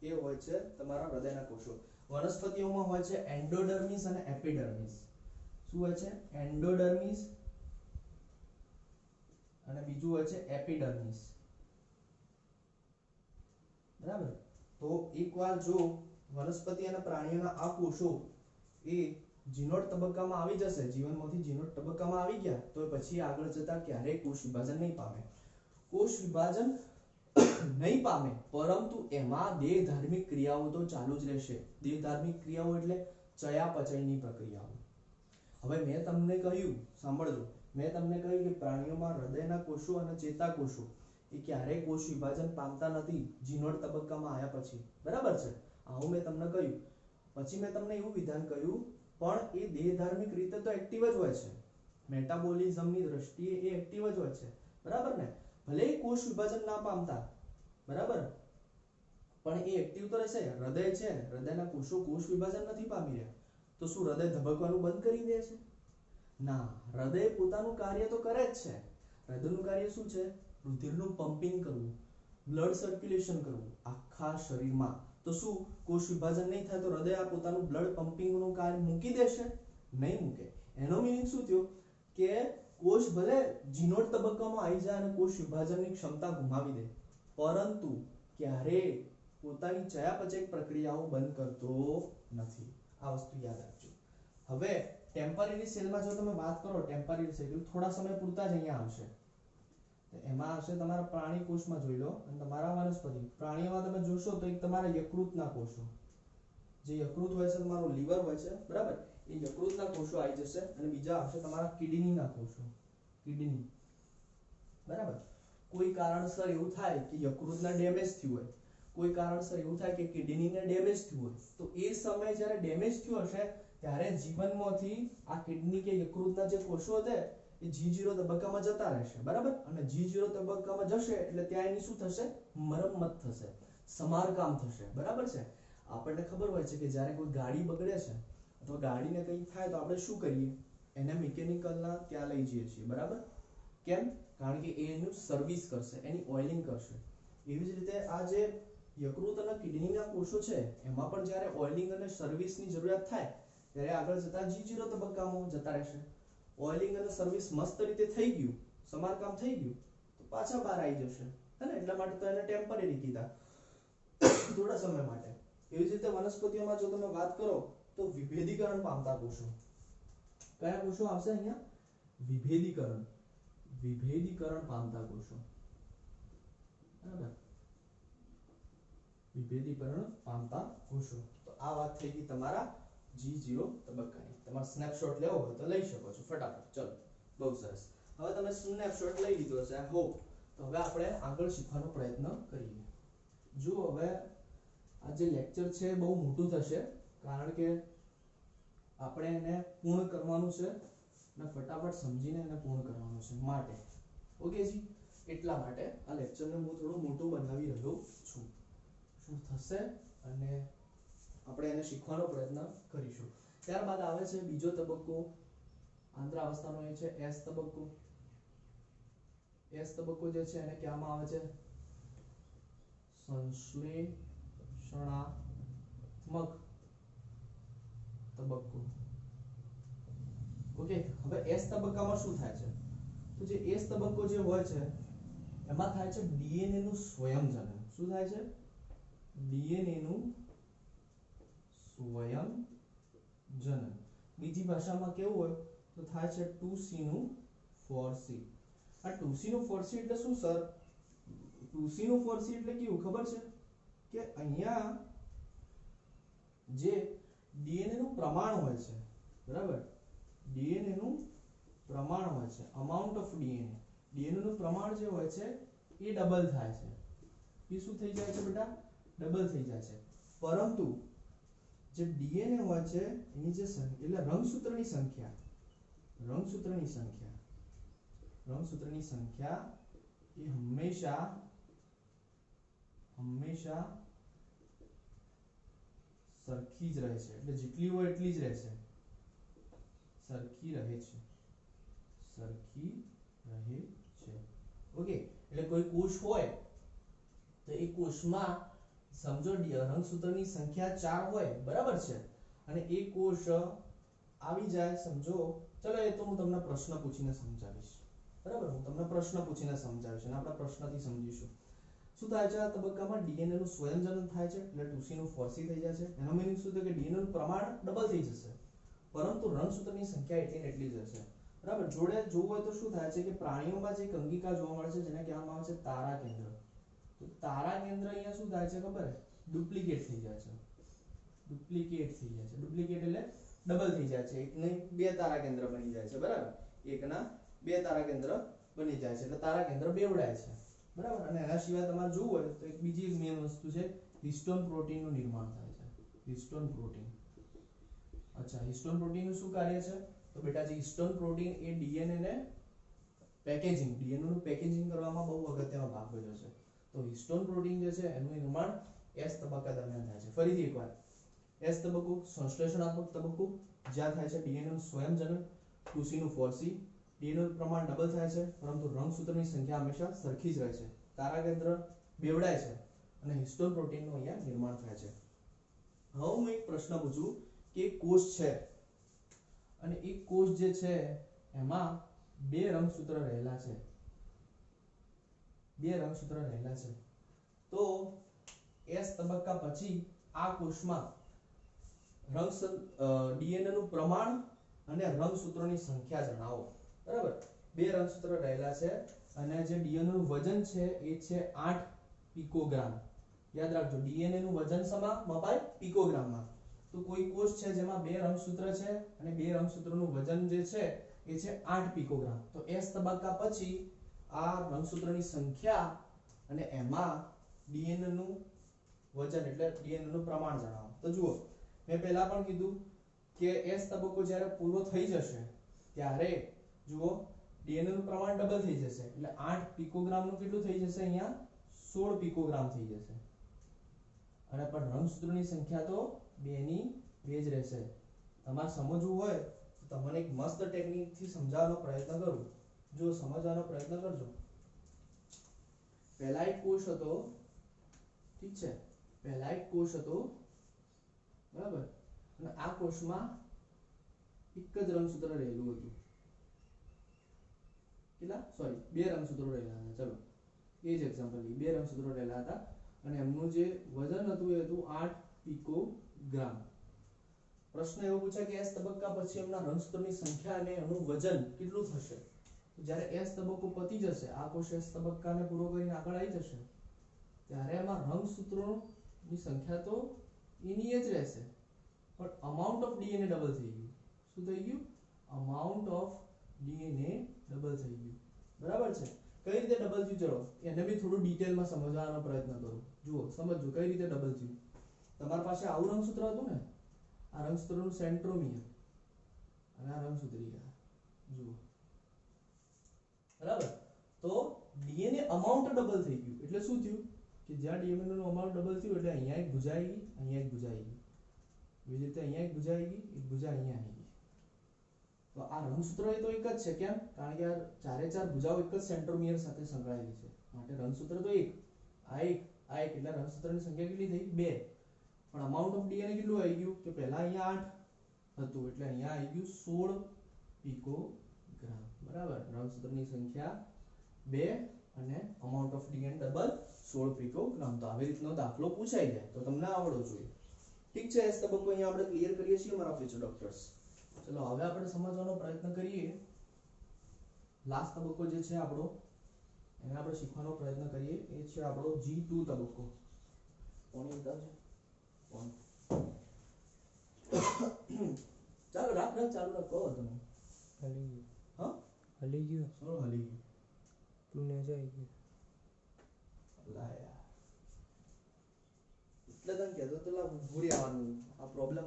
એ હોય છે તમારા હૃદયના કોષો. વનસ્પતિઓમાં હોય છે એન્ડોડર્મિસ અને એપિડર્મિસ. શું હોય છે? એન્ડોડર્મિસ અને બીજું હોય છે એપિડર્મિસ. બરાબર, તો એકવાર જો વનસ્પતિ અને પ્રાણીઓના આ કોષો એ જીનોટ તબક્કામાં આવી જશે, જીવનમાંથી જીનોટ તબક્કામાં આવી ગયા, તો પછી આગળ જતા ક્યારેય કોષ વિભાજન નહીં પામે. કોષ વિભાજન નહીં પામે, પરંતુ એમાં દેહ ધાર્મિક ક્રિયાઓ તો ચાલુ જ રહેશે. દેહ ધાર્મિક ક્રિયાઓ એટલે ચયાપચયની પ્રક્રિયાઓ. હવે મેં તમને કહ્યું, સાંભળજો, મેં તમને કહ્યું કે પ્રાણીઓમાં હૃદયના કોષો અને ચેતાકોષો એ ક્યારેય કોષ વિભાજન પામતા નથી જીનોટ તબક્કામાં આવ્યા પછી. બરાબર છે, આવું મેં તમને કહ્યું. પછી મેં તમને એવું વિધાન કહ્યું, પણ એ દેહ ધાર્મિક રીતે તો એક્ટિવ જ હોય છે, મેટાબોલિઝમની દ્રષ્ટિએ એ એક્ટિવ જ હોય છે. બરાબર ને? ભલે કોષ વિભાજન ના પામતા, બરાબર, પણ એ એક્ટિવ તો રહેશે. હૃદય છે, હૃદયના કોષો કોષ વિભાજન નથી પામી રહ્યા, તો શું હૃદય ધબકવાનું બંધ કરી દે છે? ના, હૃદય પોતાનું કાર્ય તો કરે જ છે. હૃદયનું કાર્ય શું છે? રુધિરનું પમ્પિંગ કરવું, બ્લડ સર્ક્યુલેશન કરવું આખા શરીરમાં. તો શું કોષ વિભાજન નહીં થાય તો હૃદય આ પોતાનું બ્લડ પમ્પિંગનું કાર્ય મૂકી દેશે? નહીં મૂકે. એનો મીનિંગ શું થયો કે કોષ ભલે જીનોટ તબક્કામાં આવી જાય અને કોષ વિભાજનની ક્ષમતા ગુમાવી દે, પરંતુ ક્યારેય પોતાની ચયાપચય પ્રક્રિયાઓ બંધ કરતો નથી. આ વસ્તુ યાદ રાખજો. હવે ટેમ્પરરી સેલમાં જો તમે વાત કરો, ટેમ્પરરી સેલ થોડા સમય પૂરતા જ અહીંયા આવશે. એમાં આવશે તમારા પ્રાણી કોષમાં જોઈ લો, અને તમારા વનસ્પતિ પ્રાણીઓમાં તમે જોશો તો એક તમારા યકૃતના કોષો, જે યકૃત હોય છે, તમારું લીવર હોય છે, બરાબર, એ યકૃતના કોષો આવી જશે. અને બીજા આવશે તમારા કિડનીના કોષો, કિડની. બરાબર, કોઈ કારણસર એવું થાય કે યકૃતના ડેમેજ થયું હોય, કોઈ કારણસર એવું થાય કે કિડનીને ડેમેજ થયું હોય, તો એ સમયે જ્યારે ડેમેજ થયું હશે ત્યારે જીવનમાંથી આ કિડની કે યકૃતના જે કોષો છે એ G0 તબક્કામાં જતા રહેશે. બરાબર, અને G0 તબક્કામાં જશે એટલે ત્યાં એની શું થશે? મરમ્મત થશે, સમારકામ થશે. બરાબર છે? આપણને ખબર હોય છે કે જ્યારે કોઈ ગાડી બગડે છે અથવા ગાડીને કંઈ થાય તો આપણે શું કરીએ? એને મિકેનિકલના ત્યાં લઈ જઈએ છીએ. બરાબર, કેમ? કારણ કે એ એનું સર્વિસ કરશે, એની ઓઇલિંગ કરશે. એવી જ રીતે આ જે યકૃત અને કિડનીના કોષો છે એમાં પણ જ્યારે ઓઇલિંગ અને સર્વિસની જરૂરિયાત થાય ત્યારે આગળ જતા G0 તબક્કામાં જતા રહેશે. ઓઇલિંગ અને સર્વિસ મસ્ત રીતે થઈ ગયું, સમારકામ થઈ ગયું, તો પાછા બહાર આવી જશે. હે ને? એટલા માટે તો એને ટેમ્પરરી કીધા, થોડા સમય માટે. એવી જ રીતે વનસ્પતિઓમાં જો તમે વાત કરો તો વિભેદીકરણ પામતા કોષો. કયા કોષો આવશે અહીંયા? વિભેદીકરણ, વિભેદીકરણ પામતા કોષો. બરાબર, વિભેદીકરણ પામતા કોષો. તો આ વાત થઈ ગઈ તમારા G0 તબક્કાની. તમારે સ્નેપશોટ લેવો હોય તો લઈ શકો છો ફટાફટ. ચલો, બહુ સરસ. હવે તમે સ્નેપશોટ લઈ લીધો છે, આઈ હોપ. તો હવે આપણે આગળ શીખવાનો પ્રયત્ન કરીએ. જો હવે આ જે લેક્ચર છે બહુ મોટું થશે, કારણ કે આપણે એને પૂર્ણ કરવાનું છે અને ફટાફટ સમજીને એને પૂર્ણ કરવાનું છે માટે. ઓકે જી, એટલા માટે આ લેક્ચરને હું થોડું મોટું બનાવી રહ્યો છું. શું થશે અને આપણે એને શીખવાનો પ્રયત્ન કરીશું. ત્યારબાદ આવે છે બીજો તબક્કો, આંતરાવસ્થાનો, એ છે S તબક્કો. S તબક્કો જે છે એને કહેવામાં આવે છે સંશ્લેષણાત્મક તબક્કો. ઓકે, હવે S તબક્કામાં શું થાય છે? તો જે S તબક્કો જે હોય છે એમાં થાય છે DNA નું સ્વયંજનન. શું થાય છે? DNA નું સ્વયંજનન. બીજી ભાષામાં કેવું હોય તો થાય છે 2C નું 4C. આ 2C નું 4C એટલે શું સર? 2C નું 4C એટલે કેવું ખબર છે? કે અહીંયા જે DNA નું પ્રમાણ હોય છે, બરાબર, DNA નું પ્રમાણ હોય છે, અમાઉન્ટ ઓફ DNA નું પ્રમાણ જે હોય છે એ ડબલ થાય છે. એ શું થઈ જાય છે બેટા? ડબલ થઈ જાય છે. પરંતુ જે DNA હોય છે એની જે એટલે રંગસૂત્રની સંખ્યા એ હંમેશા સરખી જ રહે છે, એટલે જેટલી હોય એટલી જ રહેશે, સરખી રહે છે, ઓકે। એટલે કોઈ કોષ હોય તો એ કોષમાં સમજો રંગસૂત્રની સંખ્યા 4 હોય, બરાબર છે, અને એ કોષ આવી જાય, સમજો, ચલો એ તો હું તમને પ્રશ્ન પૂછીને સમજાવીશ, બરાબર, હું તમને પ્રશ્ન પૂછીને સમજાવીશ અને આપણે પ્રશ્નથી સમજીશું। શું થાય છે આ તબક્કામાં ડીએનએ નું સ્વયંજનન થાય છે, એટલે 2C નું 4C થઈ જાય છે। એનો મીનિંગ શું છે કે ડીએનએ નું પ્રમાણ ડબલ થઈ જશે, પરંતુ રંગસૂત્રની સંખ્યા એટલી ને એટલી જ રહેશે, બરાબર। જોડે જોવું હોય તો શું થાય છે કે પ્રાણીઓમાં જે એક અંગિકા જોવા મળે છે જેને કહેવામાં આવે છે તારા કેન્દ્ર, તો તારા કેન્દ્ર અહીંયા શું થાય છે ખબર છે, ડુપ્લિકેટ થઈ જાય છે, ડુપ્લિકેટ એટલે ડબલ થઈ જાય છે, એકને બે તારા કેન્દ્ર બની જાય છે, બરાબર, એકના બે તારા કેન્દ્ર બની જાય છે, એટલે તારા કેન્દ્ર બેવડાય છે, બરાબર। અને એના સિવાય તમારે જોવું હોય તો એક બીજી મેઇન વસ્તુ છે, હિસ્ટોન પ્રોટીનનું નિર્માણ થાય છે, હિસ્ટોન પ્રોટીન। અચ્છા, હિસ્ટોન પ્રોટીનનું શું કાર્ય છે, તો બેટા જે હિસ્ટોન પ્રોટીન એ ડીએનએ ને ડીએનએ નું પેકેજિંગ કરવામાં બહુ અગત્યનો ભાગ ભજવે છે। તો હિસ્ટોન પ્રોટીન જે છે એનું નિર્માણ S તબક્કા દરમિયાન થાય છે। ફરીથી એકવાર, S તબક્કો સંશ્લેષણાત્મક તબક્કો, જ્યાં થાય છે ડીએનએ નું સ્વયંજનન, 2C નું 4C, ડીએનએ નું પ્રમાણ ડબલ થાય છે, પરંતુ રંગસૂત્રની સંખ્યા હંમેશા સરખી જ રહે છે, તારા કેન્દ્ર બેવડાય છે અને હિસ્ટોન પ્રોટીનનું અહીંયા નિર્માણ થાય છે। હવે હું એક પ્રશ્ન પૂછું કે કોષ છે અને એક કોષ જે છે એમાં બે રંગસૂત્ર રહેલા છે, તો S તબક્કા પછી આ કોષમાં ડીએનએ નું પ્રમાણ અને રંગસૂત્રોની સંખ્યા જણાવો, બરાબર। બે રંગસૂત્ર રહેલા છે અને જે ડીએનએ નું વજન છે એ છે 8 પિકોગ્રામ, યાદ રાખજો, ડીએનએ નું વજન શેમાં મપાય, પિકોગ્રામમાં। તો કોઈ કોષ છે જેમાં બે રંગસૂત્ર છે અને બે રંગસૂત્રોનું વજન જે છે એ છે 8 પિકોગ્રામ, તો S તબક્કા પછી આ રંગસૂત્રની સંખ્યા અને એમાં ડીએનએ નું વજન એટલે ડીએનએ નું પ્રમાણ જણાવો। તો જુઓ, મેં પહેલા પણ કીધું કે S તબક્કો જ્યારે પૂરો થઈ જશે ત્યારે જુઓ ડીએનએ નું પ્રમાણ ડબલ થઈ જશે, એટલે 8 પિકોગ્રામ નું કેટલું થઈ જશે, અહીંયા 16 પિકોગ્રામ થઈ જશે, અને પણ રંગસૂત્રોની સંખ્યા તો 2 ની 2 જ રહેશે। તમારે સમજવું હોય તો તમને એક મસ્ત ટેકનિક થી સમજાવવાનો પ્રયત્ન કરું, જો સમજવાનો પ્રયત્ન કરજો। પહેલા એક કોષ હતો, ઠીક છે, પહેલા એક કોષ હતો, બરાબર, અને આ કોષમાં એક જ રંગસૂત્ર રહેલું હતું, બે રંગસૂત્રો રહેલા હતા, ચલો એ જ એક્ઝામ્પલ લઈએ, બે રંગસૂત્રો રહેલા હતા અને એમનું જે વજન હતું એ હતું 8 પિકોગ્રામ। પ્રશ્ન એવો પૂછાય કે S તબક્કા પછી એમના રંગસૂત્રોની સંખ્યા અને એનું વજન કેટલું થશે, તો જ્યારે S તબક્કો પતી જશે, આ કોષ S તબક્કાને પૂરો કરીને આગળ આવી જશે, ત્યારે એમાં રંગસૂત્રોની સંખ્યા તો એની જ રહેશે, પણ અમાઉન્ટ ઓફ ડીએનએ ડબલ થઈ ગયું, શું થઈ ગયું, અમાઉન્ટ ઓફ ડીએનએ ડબલ થઈ ગયું, બરાબર છે। કઈ રીતે ડબલ થયું, ચલો એને બી થોડું ડિટેલમાં સમજવાનો પ્રયત્ન કરું, જુઓ સમજો કઈ રીતે ડબલ થયું। તમારી પાસે આવું રંગસૂત્ર હતું ને, આ રંગસૂત્રનું સેન્ટ્રોમિયર અને આ રંગસૂત્રિકા, જુઓ, બરાબર, તો ડીએનએ અમાઉન્ટ ડબલ થઈ ગયું, એટલે શું થયું કે જ્યાં ડીએનએ નું અમાઉન્ટ ડબલ થયું એટલે અહીંયા એક ભુજા આવી ગઈ, અહીંયા એક ભુજા આવી ગઈ, એવી રીતે અહીંયા એક ભુજા આવી ગઈ, એક ભુજા અહીંયા આવી ગઈ। તો આ રંગસૂત્ર એ તો એક જ છે, કેમ, કારણ કે આ ચારે ચાર ભુજાઓ એક જ સેન્ટ્રોમિયર સાથે સંકળાયેલી છે, માટે રંગસૂત્ર તો એક, એટલે રંગસૂત્રની સંખ્યા કેટલી થઈ, 2, પણ અમાઉન્ટ ઓફ ડીએનએ કેટલું આવી ગયું કે પહેલા અહીંયા 8 હતું એટલે અહીંયા આવી ગયું 16 પિકોગ્રામ, બરાબર। રંગસૂત્રની સંખ્યા 2 અને અમાઉન્ટ ઓફ ડીએનએ ડબલ 16 પિકોગ્રામ। તો આવી રીતનો દાખલો પૂછાઈ જાય તો તમને આવડવો જોઈએ, ઠીક છે। S તબક્કો અહીંયા આપણે ક્લિયર કરીએ છીએ મારા ફ્યુચર ડોક્ટર્સ। ચલો હવે આપણે સમજવાનો પ્રયત્ન કરીએ લાસ્ટ તબક્કો જે છે આપણો, એને આપણે શીખવાનો પ્રયત્ન કરીએ, એ છે આપણો G2 તબક્કો। કોણ બતાવજો, કોણ, ચાલો રાખ ચાલુ રાખો તમે, હલી ગયું, હા હલી ગયું, શું હલી ગયું, તું ને જાય ગયું, લા યાર, એટલે તને કહેતો તો લા ભૂરી આવવાનું, આ પ્રોબ્લેમ